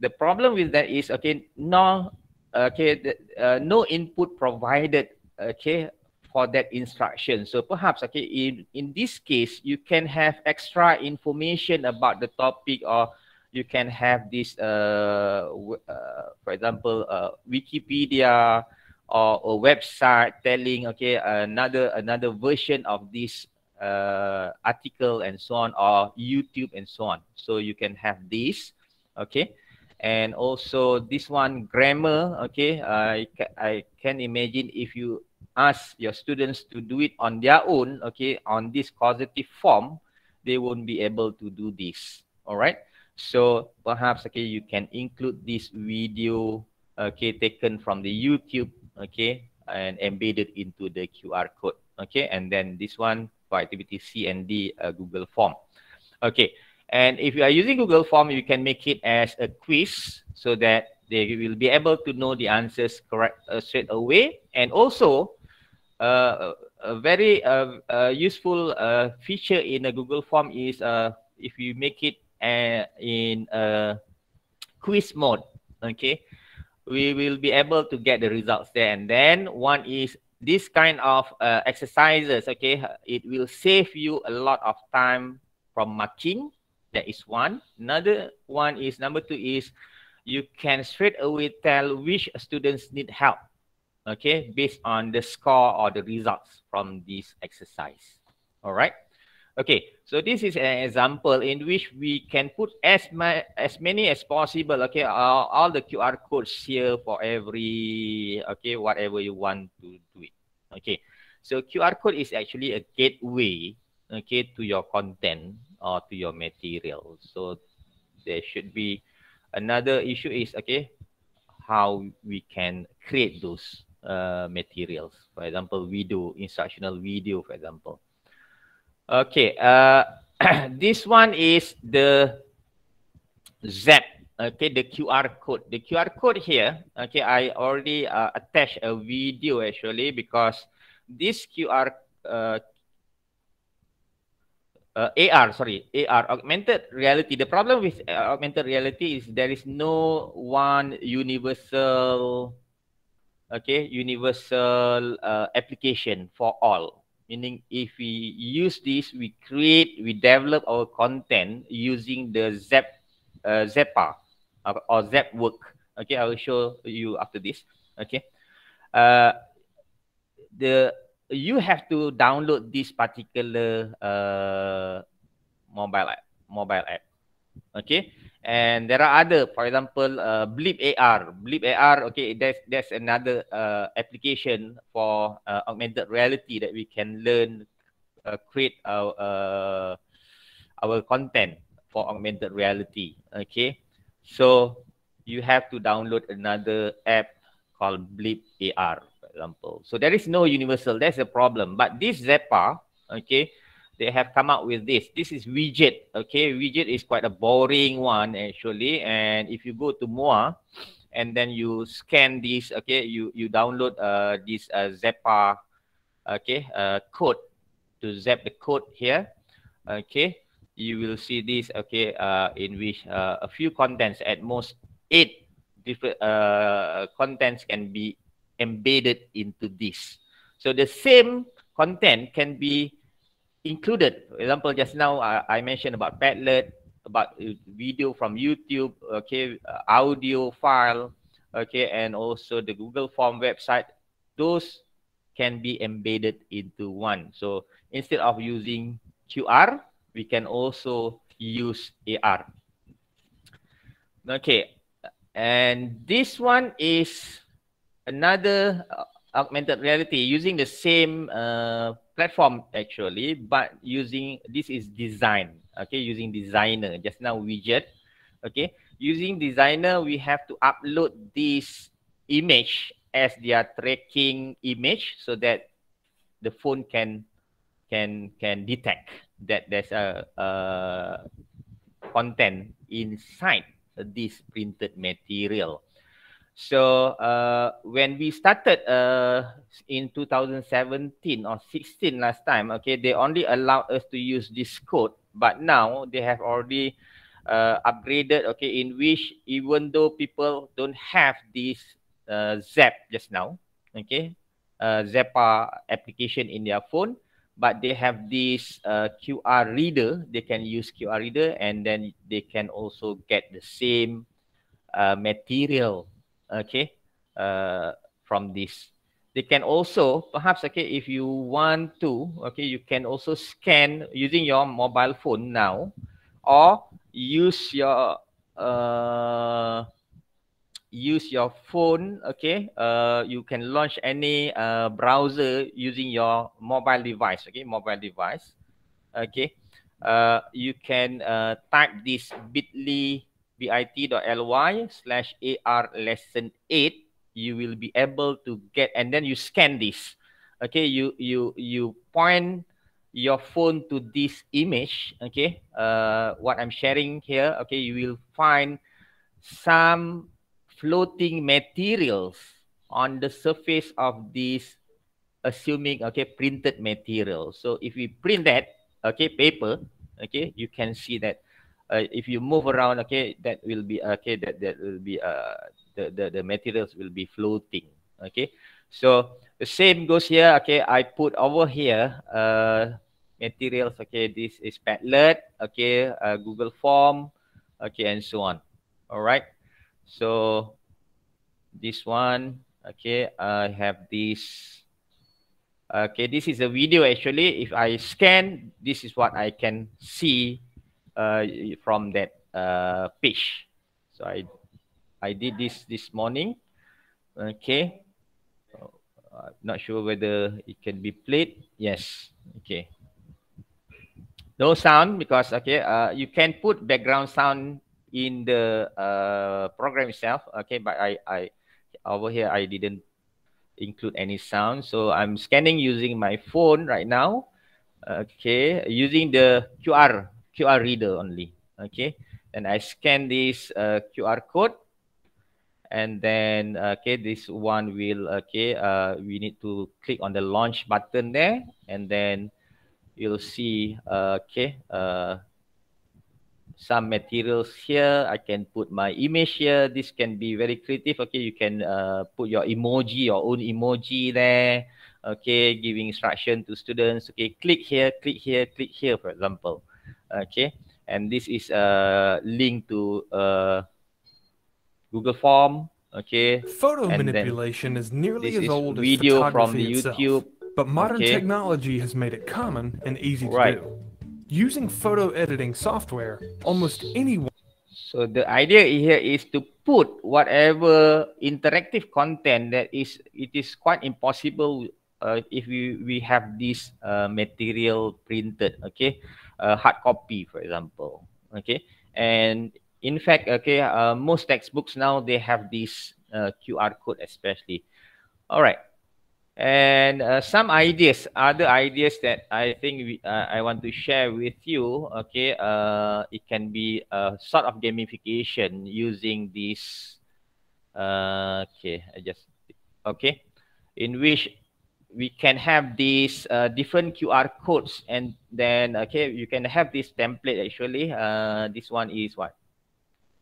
The problem with that is, okay, no, okay, no input provided, okay, for that instruction. So perhaps, okay, in this case, you can have extra information about the topic, or you can have this, for example, Wikipedia or a website telling, okay, another version of this article and so on, or YouTube and so on. So you can have this, okay. And also this one, grammar, okay, I can imagine if you ask your students to do it on their own, okay, on this causative form, they won't be able to do this. All right, so perhaps, okay, you can include this video, okay, taken from the YouTube, okay, and embedded into the QR code, okay. And then this one for activity C and D, Google form, okay. And if you are using Google Form, you can make it as a quiz so that they will be able to know the answers correct straight away. And also, a very useful feature in a Google Form is if you make it in quiz mode, okay, we will be able to get the results there. And then one is this kind of exercises, okay, it will save you a lot of time from marking. That is one. Another one is, number two is, you can straight away tell which students need help, okay, based on the score or the results from this exercise. All right. Okay, so this is an example in which we can put as many as possible, okay, all the QR codes here for every, okay, whatever you want to do it. Okay, so QR code is actually a gateway, okay, to your content or to your material. So there should be another issue is, okay, how we can create those materials. For example, video, instructional video, for example. Okay, this one is the ZAP, okay, the QR code. The QR code here, okay, I already attached a video actually, because this QR AR, augmented reality. The problem with augmented reality is there is no one universal, okay, universal application for all. Meaning, if we use this, we develop our content using the Zappa or Zapwork. Okay, I will show you after this. Okay, you have to download this particular mobile app. Okay, and there are other, for example, Blip AR. Okay, that's another application for augmented reality that we can learn, create our content for augmented reality. Okay, so you have to download another app called Blip AR, for example. So there is no universal. That's a problem. But this Zappa, okay, they have come out with this. This is widget. Okay, widget is quite a boring one actually. And if you go to MOA and then you scan this, okay, you download this Zappa okay, code to zap the code here. Okay, you will see this, okay, in which a few contents, at most 8 different contents can be embedded into this. So the same content can be included. For example, just now I mentioned about Padlet, about video from YouTube, okay, audio file, okay, and also the Google Form website. Those can be embedded into one. So instead of using QR, we can also use AR. Okay, and this one is another augmented reality using the same platform actually, but using, this is design, okay, using designer. Just now widget, okay, using designer, we have to upload this image as their tracking image so that the phone can detect that there's a content inside this printed material. So when we started in 2017 or 16 last time, okay, they only allowed us to use this code, but now they have already upgraded, okay, in which even though people don't have this Zap just now, okay, Zappa application in their phone, but they have this QR reader. They can use QR reader, and then they can also get the same material, okay, from this. They can also, perhaps, okay, if you want to, okay, you can also scan using your mobile phone now, or use your phone, okay. You can launch any browser using your mobile device, okay, okay. You can type this bit.ly/AR lesson 8. You will be able to get, and then you scan this, okay. You point your phone to this image, okay, what I'm sharing here, okay. You will find some floating materials on the surface of this, assuming, okay, printed material. So if we print that, okay, paper, okay, you can see that if you move around, okay, that will be, okay, that will be the materials will be floating, okay. So the same goes here, okay. I put over here materials, okay. This is Padlet, okay, Google Form, okay, and so on. All right. So this one, okay, I have this. Okay, this is a video actually. If I scan, this is what I can see from that page. So I did this morning. Okay. Not sure whether it can be played. Yes. Okay. No sound because, okay, you can put background sound in the program itself. Okay, but I over here I didn't include any sound. So I'm scanning using my phone right now. Okay, using the QR reader only. Okay, and I scan this QR code, and then okay, this one will, okay, we need to click on the launch button there, and then you'll see okay, some materials here. I can put my image here. This can be very creative. Okay, you can put your emoji, your own emoji there. Okay, giving instruction to students. Okay, click here, for example. Okay, and this is a link to Google Form. Okay, Photo and manipulation is nearly this as is old as video from the photography itself, YouTube. but modern Okay. technology has made it common and easy to Right. do. Using photo editing software, almost anyone. So the idea here is to put whatever interactive content that is, it is quite impossible if we have this material printed, okay, hard copy, for example, okay. And in fact, okay, most textbooks now, they have this QR code especially. All right. And some ideas, other ideas that I think I want to share with you. Okay, it can be a sort of gamification using this. Okay, I just, okay, in which we can have these different QR codes, and then okay, you can have this template actually. This one is what?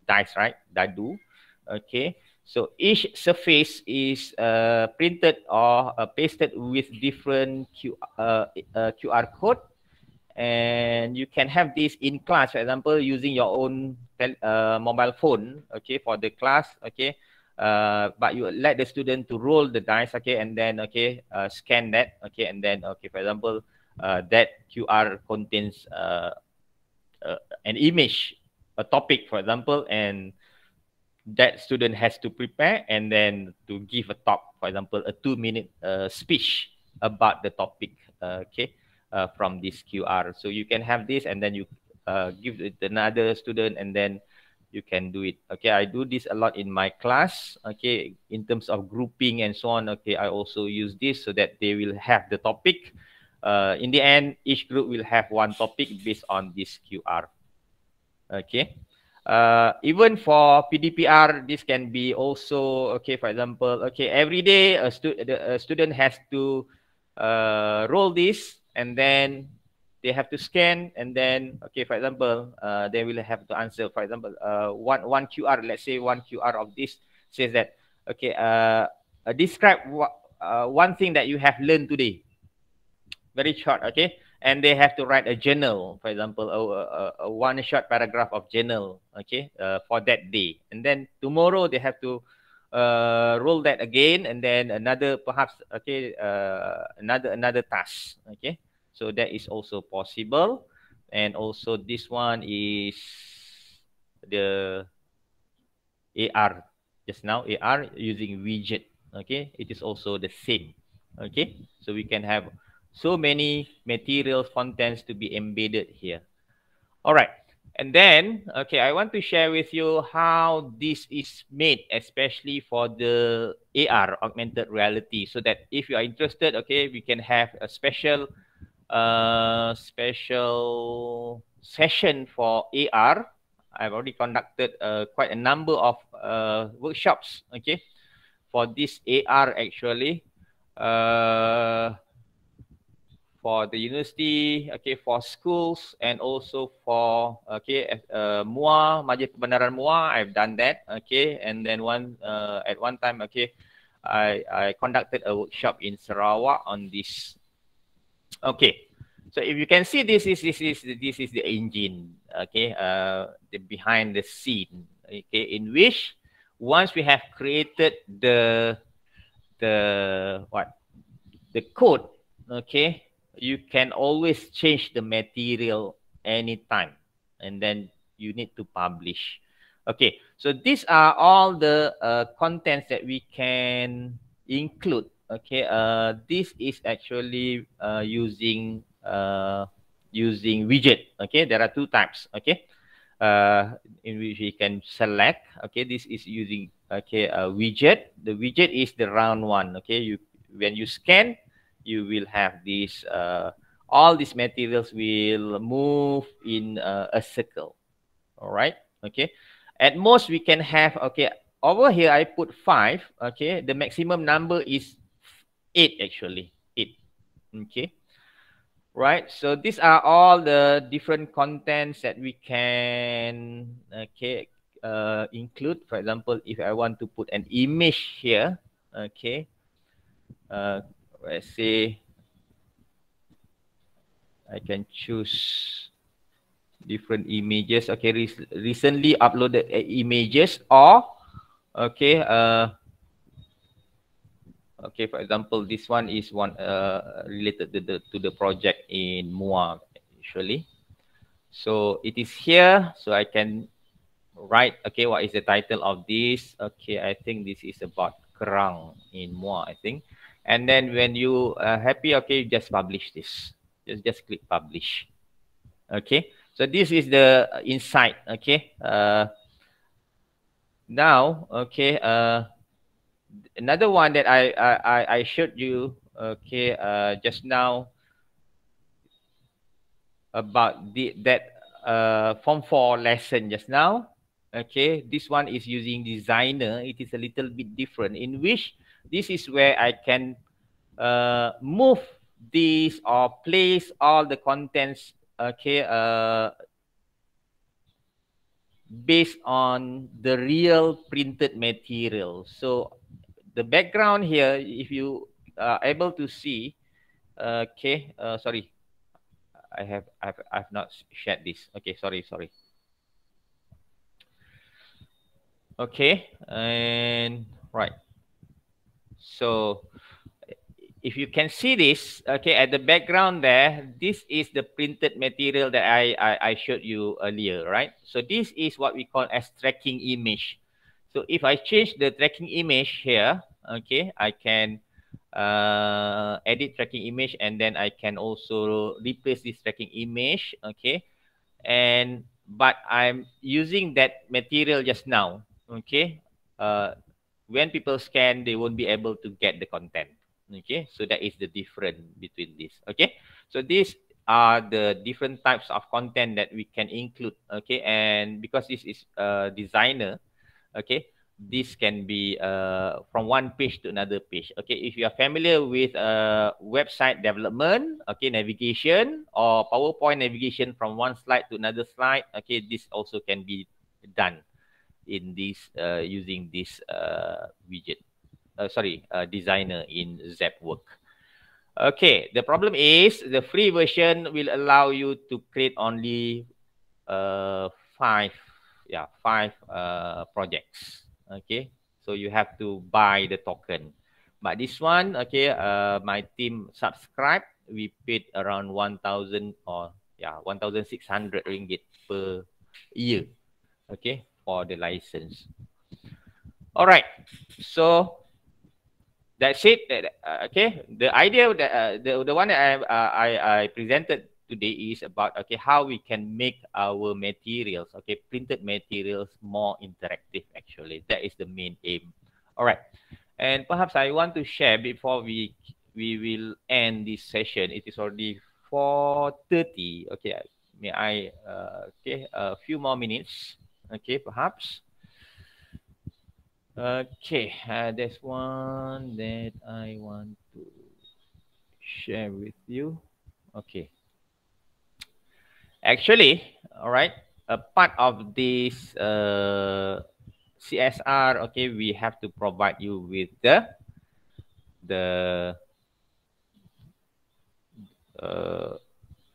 DICE, right? Dadu. Okay. So each surface is printed or pasted with different QR code, and you can have this in class, for example, using your own mobile phone, okay, for the class, okay. But you let the student to roll the dice, okay, and then okay, scan that, okay, and then okay, for example, that QR contains an image, a topic, for example, and that student has to prepare and then to give a talk, for example, a 2-minute speech about the topic, okay, from this QR. So you can have this, and then you give it to another student, and then you can do it. Okay, I do this a lot in my class. Okay, in terms of grouping and so on. Okay, I also use this so that they will have the topic. In the end, each group will have one topic based on this QR. Okay. Even for PDPR, this can be also okay. For example, okay, every day a student has to roll this, and then they have to scan, and then okay, for example, they will have to answer. For example, one QR, let's say one QR of this says that okay, describe one thing that you have learned today. Very short, okay. And they have to write a journal, for example, a one short paragraph of journal, okay, for that day. And then tomorrow they have to roll that again, and then another, perhaps, okay, another task, okay. So that is also possible. And also this one is the AR, just now AR using widget, okay. It is also the same, okay. So we can have so many materials, contents to be embedded here. All right. And then, okay, I want to share with you how this is made, especially for the AR, augmented reality, so that if you are interested, okay, we can have a special session for AR. I've already conducted quite a number of workshops, okay, for this AR actually. For the university, okay, for schools, and also for okay, MUA, Majlis Kebenaran MUA, I've done that, okay. And then at one time, okay, I conducted a workshop in Sarawak on this. Okay, so if you can see, this is the engine, okay, the behind the scene, okay, in which once we have created the code, okay, you can always change the material anytime, and then you need to publish. Okay, so these are all the contents that we can include. Okay, this is actually using widget. Okay, there are two types. Okay, in which we can select. Okay, this is using okay a widget. The widget is the round one. Okay, when you scan, you will have this all these materials will move in a circle. All right, okay. At most we can have, okay, over here I put 5, okay. The maximum number is 8 actually, 8. Okay, right. So these are all the different contents that we can okay include. For example, if I want to put an image here, okay, let's say I can choose different images. Okay, recently uploaded images, or okay, okay, for example, this one is one related to the project in MUA usually. So it is here, so I can write, okay, what is the title of this? Okay, I think this is about kerang in MUA, I think. And then when you are happy, okay, just publish this. Just click publish. Okay, so this is the inside. Okay, now, okay, another one that I showed you, okay, just now about that Form 4 lesson just now. Okay, this one is using designer. It is a little bit different, in which this is where I can move these or place all the contents, okay, based on the real printed material. So the background here, if you are able to see, okay, sorry, I've not shared this. Okay, sorry. Okay, and right. So if you can see this, okay, at the background there, this is the printed material that I showed you earlier, right? So this is what we call as tracking image. So if I change the tracking image here, okay, I can edit tracking image, and then I can also replace this tracking image, okay, and but I'm using that material just now, okay. When people scan, they won't be able to get the content. Okay, so that is the difference between this. Okay, so these are the different types of content that we can include. Okay, and because this is a designer, okay, this can be from one page to another page. Okay, if you are familiar with website development, okay, navigation or PowerPoint navigation from one slide to another slide, okay, this also can be done in this using this widget. Designer in ZapWork. Okay, the problem is the free version will allow you to create only five projects. Okay, so you have to buy the token. But this one, okay, my team subscribed. We paid around 1,000 or 1,600 ringgit per year. Okay, for the license. All right, so that's it. Okay, the idea that the one that I presented today is about, okay, how we can make our materials, okay, printed materials, more interactive. Actually, that is the main aim. All right, and perhaps I want to share before we will end this session. It is already 4:30. Okay, may I okay, a few more minutes. Okay, perhaps. Okay, there's one that I want to share with you. Okay. Actually, all right, a part of this CSR, okay, we have to provide you with the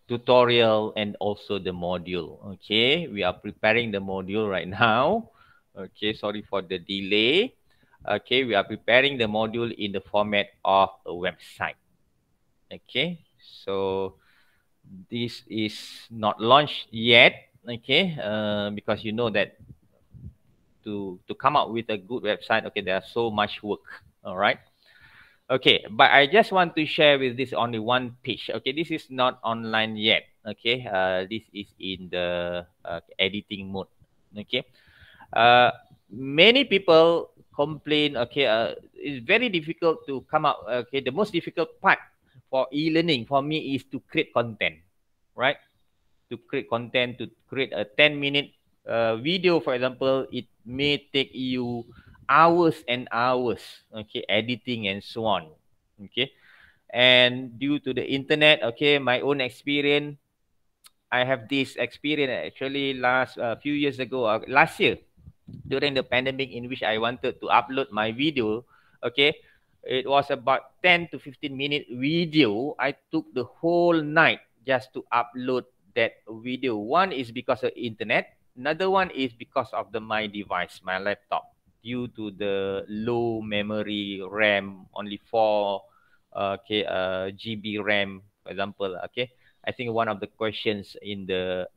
tutorial and also the module. Okay, we are preparing the module right now. Okay, sorry for the delay. Okay, we are preparing the module in the format of a website. Okay, so this is not launched yet. Okay, because you know that to come up with a good website, okay, there's so much work. All right. Okay, but I just want to share with this only one page. Okay, this is not online yet. Okay, this is in the editing mode. Okay, many people complain. Okay, it's very difficult to come up. Okay, the most difficult part for e-learning for me is to create content, right? To create content, to create a 10-minute video, for example, it may take you hours and hours, okay, editing and so on. Okay, and due to the internet, okay, my own experience, I have this experience actually last few years ago, last year, during the pandemic, in which I wanted to upload my video. Okay, it was about 10 to 15-minute video. I took the whole night just to upload that video. One is because of internet, another one is because of my device, my laptop, due to the low memory RAM, only 4 GB RAM, for example. Okay, I think one of the questions in the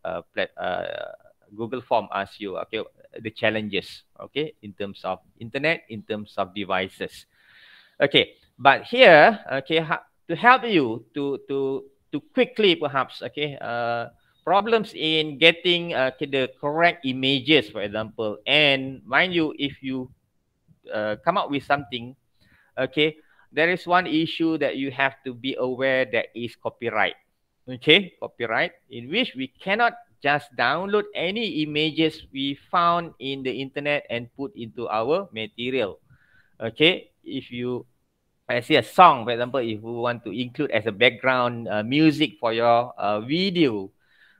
Google form asks you, okay, the challenges, okay, in terms of internet, in terms of devices. Okay, but here, okay, to help you to quickly perhaps, okay, problems in getting the correct images, for example, and mind you, if you come up with something, okay, there is one issue that you have to be aware, that is copyright. Okay, copyright, in which we cannot just download any images we found in the internet and put into our material. Okay, if you I see a song, for example, if you want to include as a background music for your video.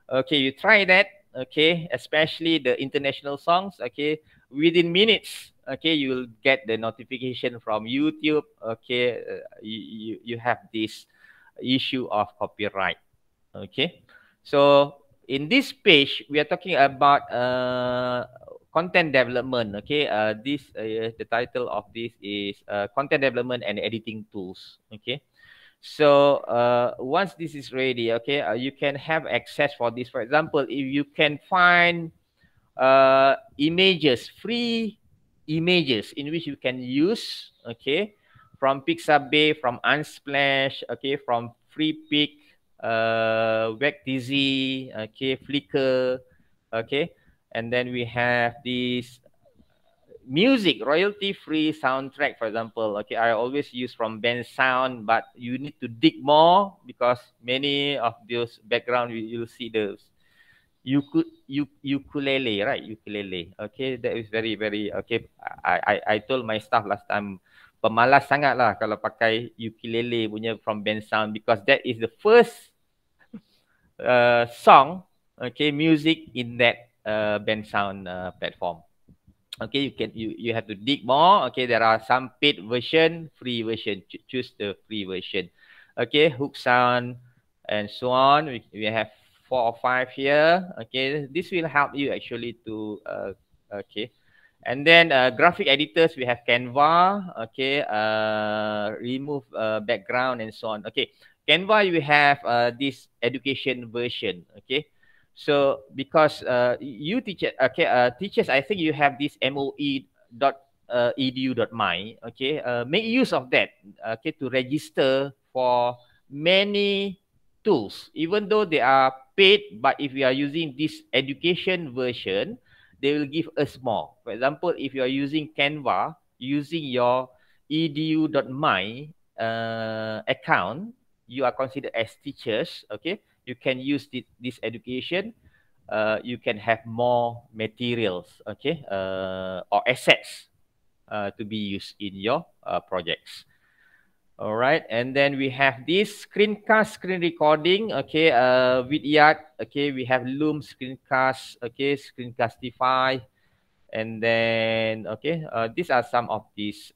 Okay, you try that. Okay, especially the international songs. Okay, within minutes. Okay, you will get the notification from YouTube. Okay, you have this issue of copyright. Okay, so in this page we are talking about content development. Okay, this the title of this is content development and editing tools. Okay, so once this is ready, okay, you can have access for this. For example, if you can find images, free images in which you can use, okay, from Pixabay, from Unsplash, okay, from FreePic, Webtz, okay, Flickr, okay, and then we have this music royalty free soundtrack, for example. Okay, I always use from band sound, but you need to dig more because many of those background you'll see those ukulele, right? Ukulele. Okay, that is very okay. I told my staff last time, pemalas sangat lah kalau pakai ukulele punya from band sound, because that is the first song, okay, music in that band sound platform. Okay, you have to dig more. Okay, there are some paid version, free version. Choose the free version. Okay, hook sound and so on. We have 4 or 5 here. Okay, this will help you actually to okay. And then graphic editors, we have Canva. Okay, remove background and so on. Okay, Canva, you have this education version. Okay. So because you teacher, okay, teachers, I think you have this moe.edu.my, okay, make use of that, okay, to register for many tools, even though they are paid. But if we are using this education version, they will give us more. For example, if you are using Canva, using your edu.my account, you are considered as teachers, okay. You can use this education. You can have more materials, okay, or assets to be used in your projects. All right, and then we have this screencast, screen recording, okay, Vidyard, okay, we have Loom screencast, okay, Screencastify, and then, okay, these are some of these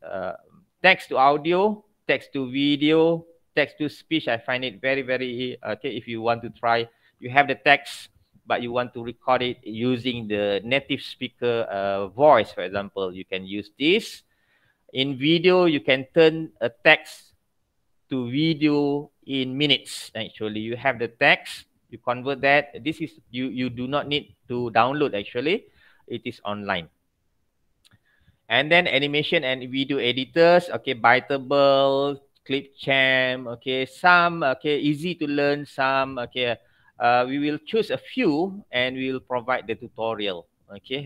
text to audio, text to video, text to speech. I find it very okay. If you want to try, you have the text, but you want to record it using the native speaker voice, for example, you can use this. In video, you can turn a text to video in minutes. Actually, you have the text, you convert that. This is you do not need to download. Actually, it is online. And then animation and video editors, okay, Biteable, Clipchamp, okay, some, okay, easy to learn, some, okay, we will choose a few and we will provide the tutorial, okay,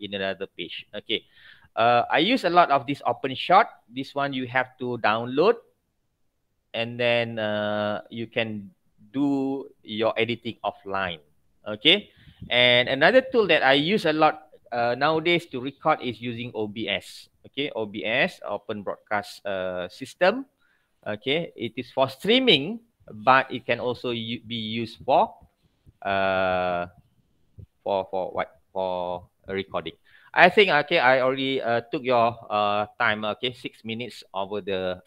in another page, okay. I use a lot of this OpenShot. This one you have to download, and then you can do your editing offline, okay. And another tool that I use a lot nowadays to record is using OBS. Okay, OBS, Open Broadcast System. Okay, it is for streaming, but it can also be used for recording. I think, okay, I already took your time. Okay, 6 minutes over the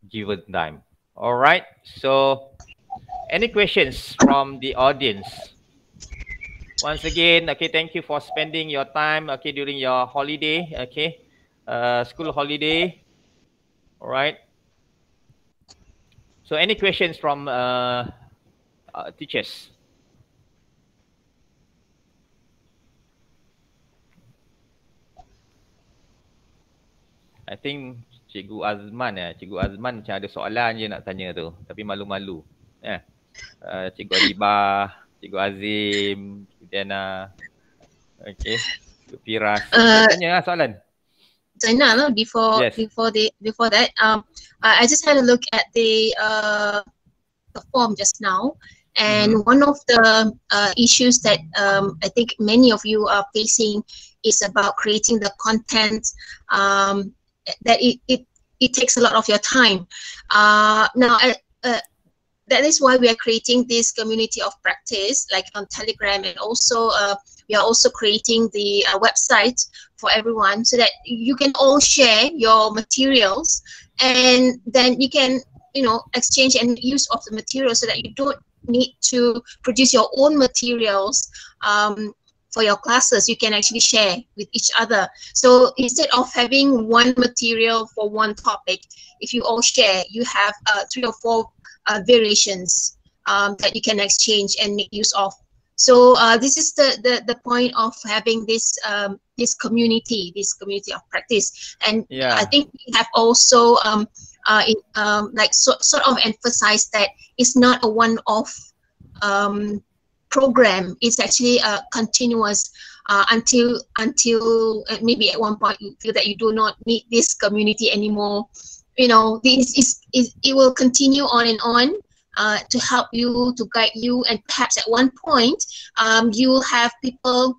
given time. All right. So, any questions from the audience? Once again, okay, thank you for spending your time, okay, during your holiday, okay, school holiday. All right. So, any questions from teachers? I think Cikgu Azman Cikgu Azman macam ada soalan je nak tanya tu, tapi malu-malu. Cikgu Adibah, Cikgu Azim, Cikgu Diana, okay, Cikgu Firas. Tanya lah soalan. Zainal, before that, I just had a look at the form just now, and one of the issues that I think many of you are facing is about creating the content it takes a lot of your time. Now, that is why we are creating this community of practice, like on Telegram, and also we are also creating the website for everyone, so that you can all share your materials, and then you can, you know, exchange and use of the materials, so that you don't need to produce your own materials for your classes. You can actually share with each other. So instead of having one material for one topic, if you all share, you have 3 or 4 variations that you can exchange and make use of. So this is the point of having this this community of practice. And I think we have also like sort of emphasized that it's not a one-off program. It's actually continuous until maybe at one point you feel that you do not need this community anymore. You know, it will continue on and on to help you, to guide you, and perhaps at one point you will have people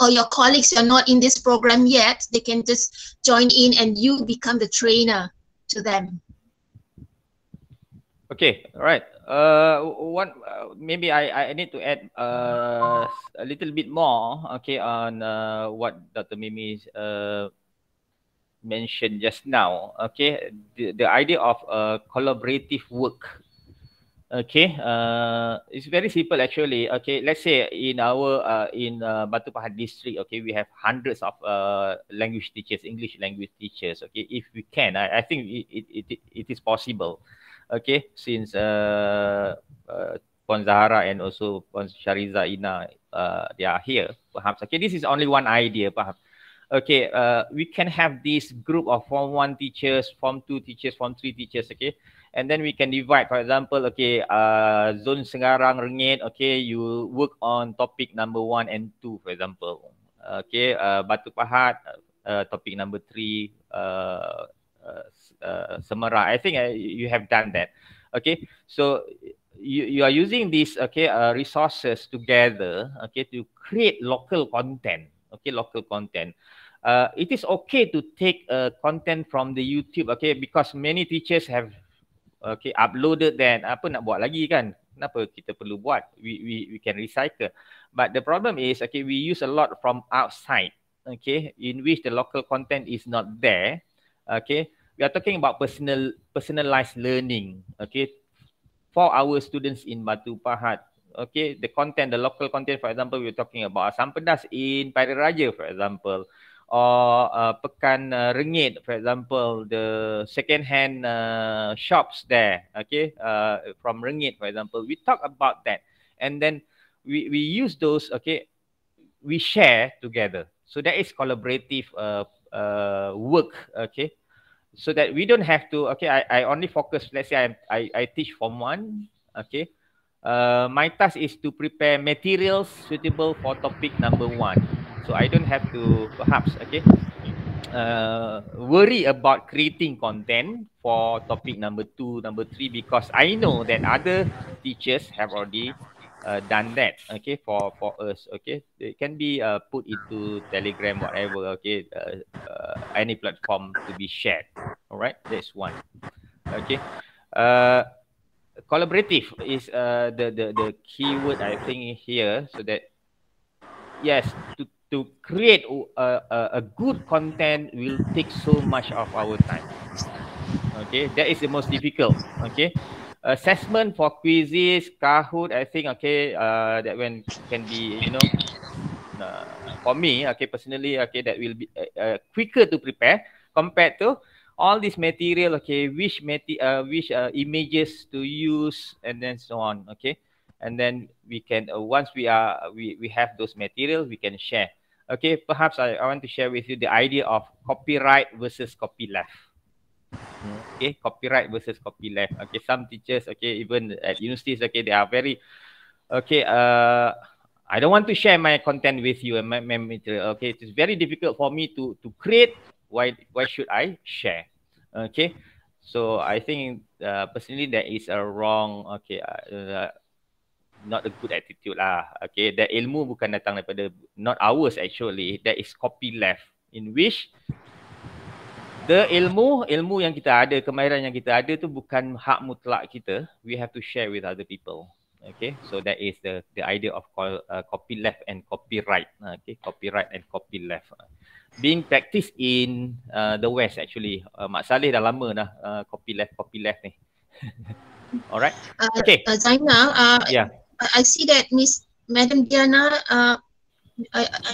or your colleagues who are not in this program yet. They can just join in and you become the trainer to them. Okay, all right. One maybe I need to add a little bit more. Okay, on what Dr. Mimi mentioned just now. Okay, the idea of collaborative work. Okay, it's very simple actually. Okay, let's say in our Batu Pahat district, okay, we have hundreds of language teachers, English language teachers. Okay, if we can, I think it is possible. Okay, since Puan Zahara and also Puan Shariza Ina, they are here, perhaps. Okay, this is only one idea, perhaps. Okay, we can have this group of Form 1 teachers, Form 2 teachers, Form 3 teachers, okay? And then we can divide, for example, okay, Zone Sengarang, Rengit, okay, you work on topic number 1 and 2, for example. Okay, Batu Pahat, topic number 3, Semara. I think you have done that. Okay, so you are using these, okay, resources together, okay, to create local content. Okay, local content. It is okay to take content from the YouTube, okay, because many teachers have okay uploaded that. Apa nak buat lagi kan? Kenapa kita perlu buat? We can recycle. But the problem is, okay, we use a lot from outside, okay, in which the local content is not there. Okay, we are talking about personalized learning, okay, for our students in Batu Pahat. Okay, the content, the local content, for example, we're talking about asam pedas in Parit Raja, for example, or Pekan Rengit, for example, the second-hand shops there, okay, from Rengit, for example. We talk about that, and then we use those, okay, we share together. So that is collaborative work, okay, so that we don't have to, okay, I only focus, let's say I teach Form 1, okay. My task is to prepare materials suitable for topic number 1. So I don't have to perhaps, okay, worry about creating content for topic number 2, number 3, because I know that other teachers have already done that, okay, for us, okay. It can be put into Telegram, whatever, okay, any platform to be shared. All right, that's one. Okay. Collaborative is the keyword I think here, so that yes, to create a good content will take so much of our time. Okay, that is the most difficult. Okay, assessment for quizzes, Kahoot, I think, okay, that one can be, you know, for me, okay, personally, okay, that will be quicker to prepare compared to all this material, okay, which images to use, and then so on, okay. And then we can once we have those materials, we can share. Okay, perhaps I want to share with you the idea of copyright versus copyleft. Okay, copyright versus copyleft. Okay, some teachers, okay, even at universities, okay, they are very, okay, I don't want to share my content with you and my material. Okay, it is very difficult for me to create. Why should I share? Okay, so I think personally that is a wrong, okay, not a good attitude lah. Okay, that ilmu bukan datang daripada, not ours actually. That is copyleft, in which ilmu yang kita ada, kemahiran yang kita ada tu bukan hak mutlak kita. We have to share with other people. Okay, so that is the idea of copyleft and copyright. Okay, copyright and copyleft. Being practiced in the West actually. Mak Saleh dah lama dah copyleft ni. Alright. Okay. Zainal, Yeah. I see that Madam Diana,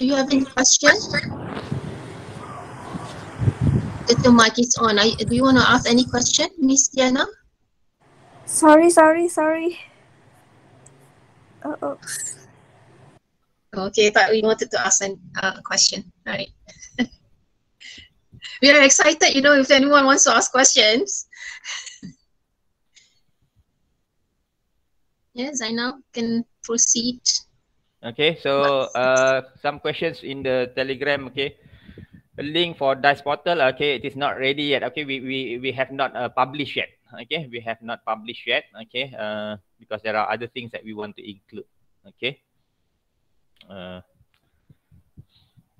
you have any question? That your mic is on. Do you want to ask any question, Miss Diana? Sorry. Okay, thought we wanted to ask a question. All right. We are excited, if anyone wants to ask questions. Yeah, Zainal can proceed. Okay, so some questions in the Telegram. Okay, a link for DICE portal. Okay, it is not ready yet. Okay, we have not published yet. Okay, we have not published yet. Okay, because there are other things that we want to include. Okay.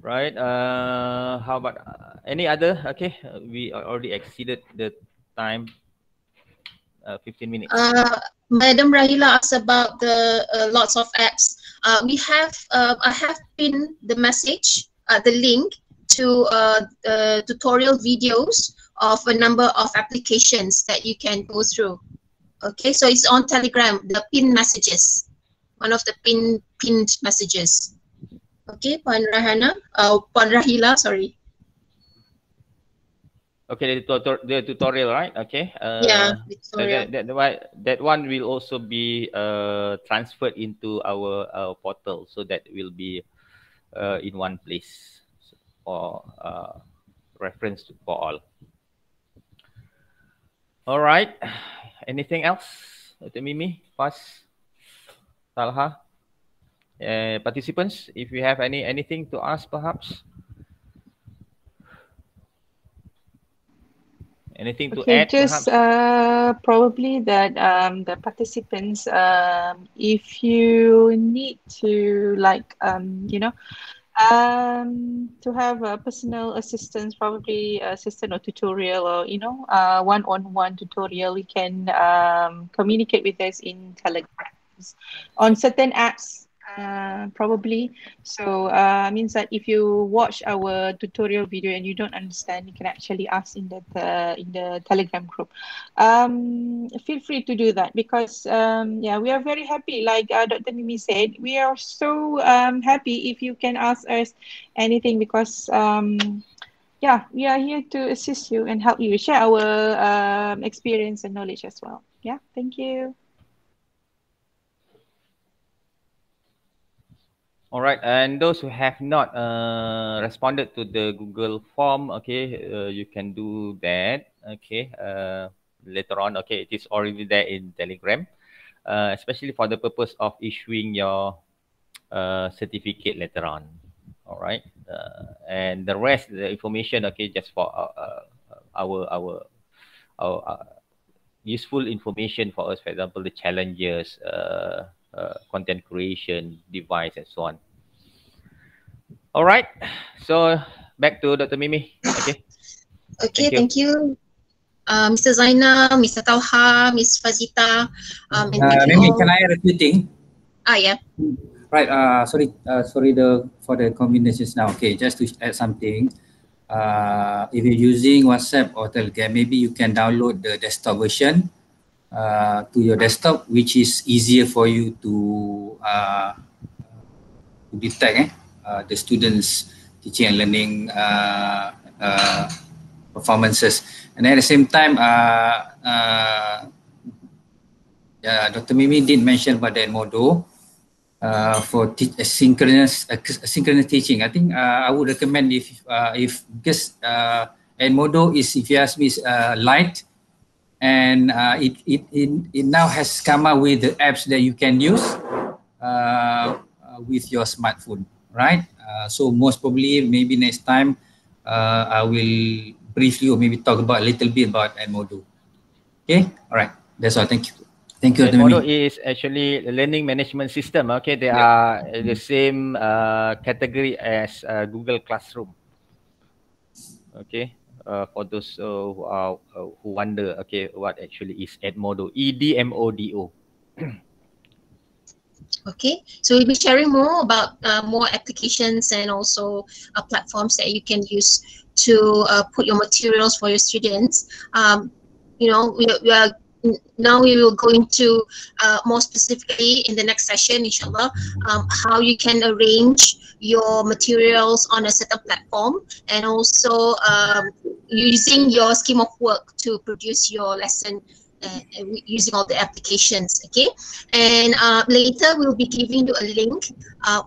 Right. How about any other? Okay, we already exceeded the time. 15 minutes. Madam Rahila asked about the lots of apps. I have pinned the message, the link to tutorial videos of a number of applications that you can go through. Okay, so it's on Telegram, the pinned messages, one of the pinned messages. Okay, Puan Rahila, sorry. Okay, the tutorial, right? Okay. Yeah, tutorial. That one will also be transferred into our portal, so that will be in one place for reference for all. All right. Anything else, Dr. Mimi, Fas, Talha, participants? If you have anything to ask, perhaps. Anything to add? Just probably that the participants, if you need to to have a personal assistance, probably assistant or tutorial, or one-on-one tutorial, we can communicate with us in Telegram on certain apps. Probably. So means that if you watch our tutorial video and you don't understand, you can actually ask in the Telegram group. Feel free to do that, because yeah, we are very happy. Like Dr. Mimi said, we are so happy if you can ask us anything, because yeah, we are here to assist you and help you share our experience and knowledge as well. Yeah, thank you. All right, and those who have not responded to the Google form, okay, you can do that, okay, later on. Okay, it is already there in Telegram, especially for the purpose of issuing your certificate later on. All right, and the rest, the information, okay, just for our useful information for us. For example, the challenges, content creation, device, and so on. All right, so back to Dr. Mimi. Okay. Okay, thank you. Mr. Zainal, Mr. Talha, Ms. Fazita. Mimi, can I add a few things? Yeah. Right. Sorry for the combinations now. Okay, just to add something. If you're using WhatsApp or Telegram, maybe you can download the desktop version to your desktop, which is easier for you to detect the students' teaching and learning performances. And at the same time, Dr. Mimi did mention about the Edmodo for asynchronous teaching. I think I would recommend if because Edmodo is, if you ask me, light, and it now has come up with the apps that you can use with your smartphone, right? So most probably, maybe next time, I will briefly or maybe talk about a little bit about Edmodo. Okay, all right, that's all. Thank you. Thank you. Edmodo is actually a learning management system. Okay, they are the same category as Google Classroom. Okay, for those who wonder, okay, what actually is Edmodo? EDMODO. Okay, so we'll be sharing more about more applications and also platforms that you can use to put your materials for your students. You know, we are now we will go into more specifically in the next session, inshallah, how you can arrange your materials on a certain platform, and also using your scheme of work to produce your lesson using all the applications. Okay, and later we'll be giving you a link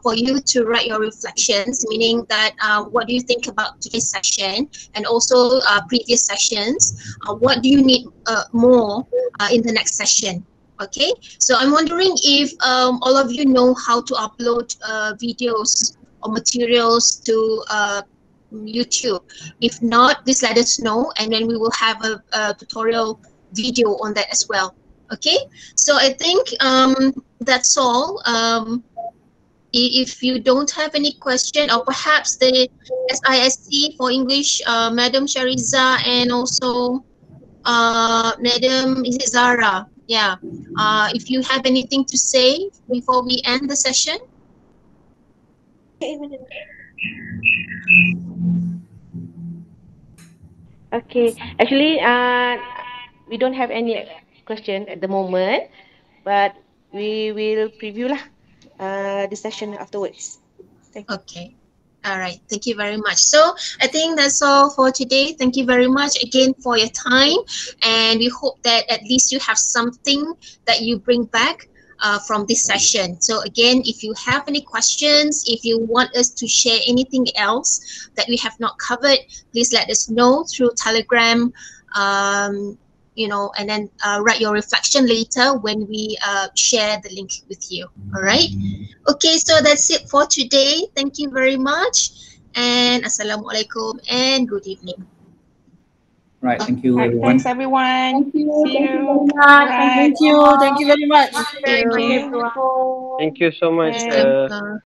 for you to write your reflections, meaning that what do you think about today's session and also previous sessions. What do you need more in the next session? Okay, so I'm wondering if all of you know how to upload videos or materials to YouTube. If not, please let us know, and then we will have a tutorial video on that as well. Okay, so I think that's all. If you don't have any question, or perhaps the SISC for English, Madam Shariza and also Madam, is it Zara? Yeah. If you have anything to say before we end the session. Okay, actually, we don't have any question at the moment, but we will preview lah the session afterwards. Thank you. Okay. All right. Thank you very much. So I think that's all for today. Thank you very much again for your time, and we hope that at least you have something that you bring back from this session. So again, if you have any questions, if you want us to share anything else that we have not covered, please let us know through Telegram, you know, and then write your reflection later when we share the link with you. All right. Okay, so that's it for today. Thank you very much, and Assalamualaikum and good evening. Right, thank you Right, everyone. thanks everyone. See you. Thank you very much. Right. Thank you. Thank you very much. Thank you. Thank you so much. Thanks.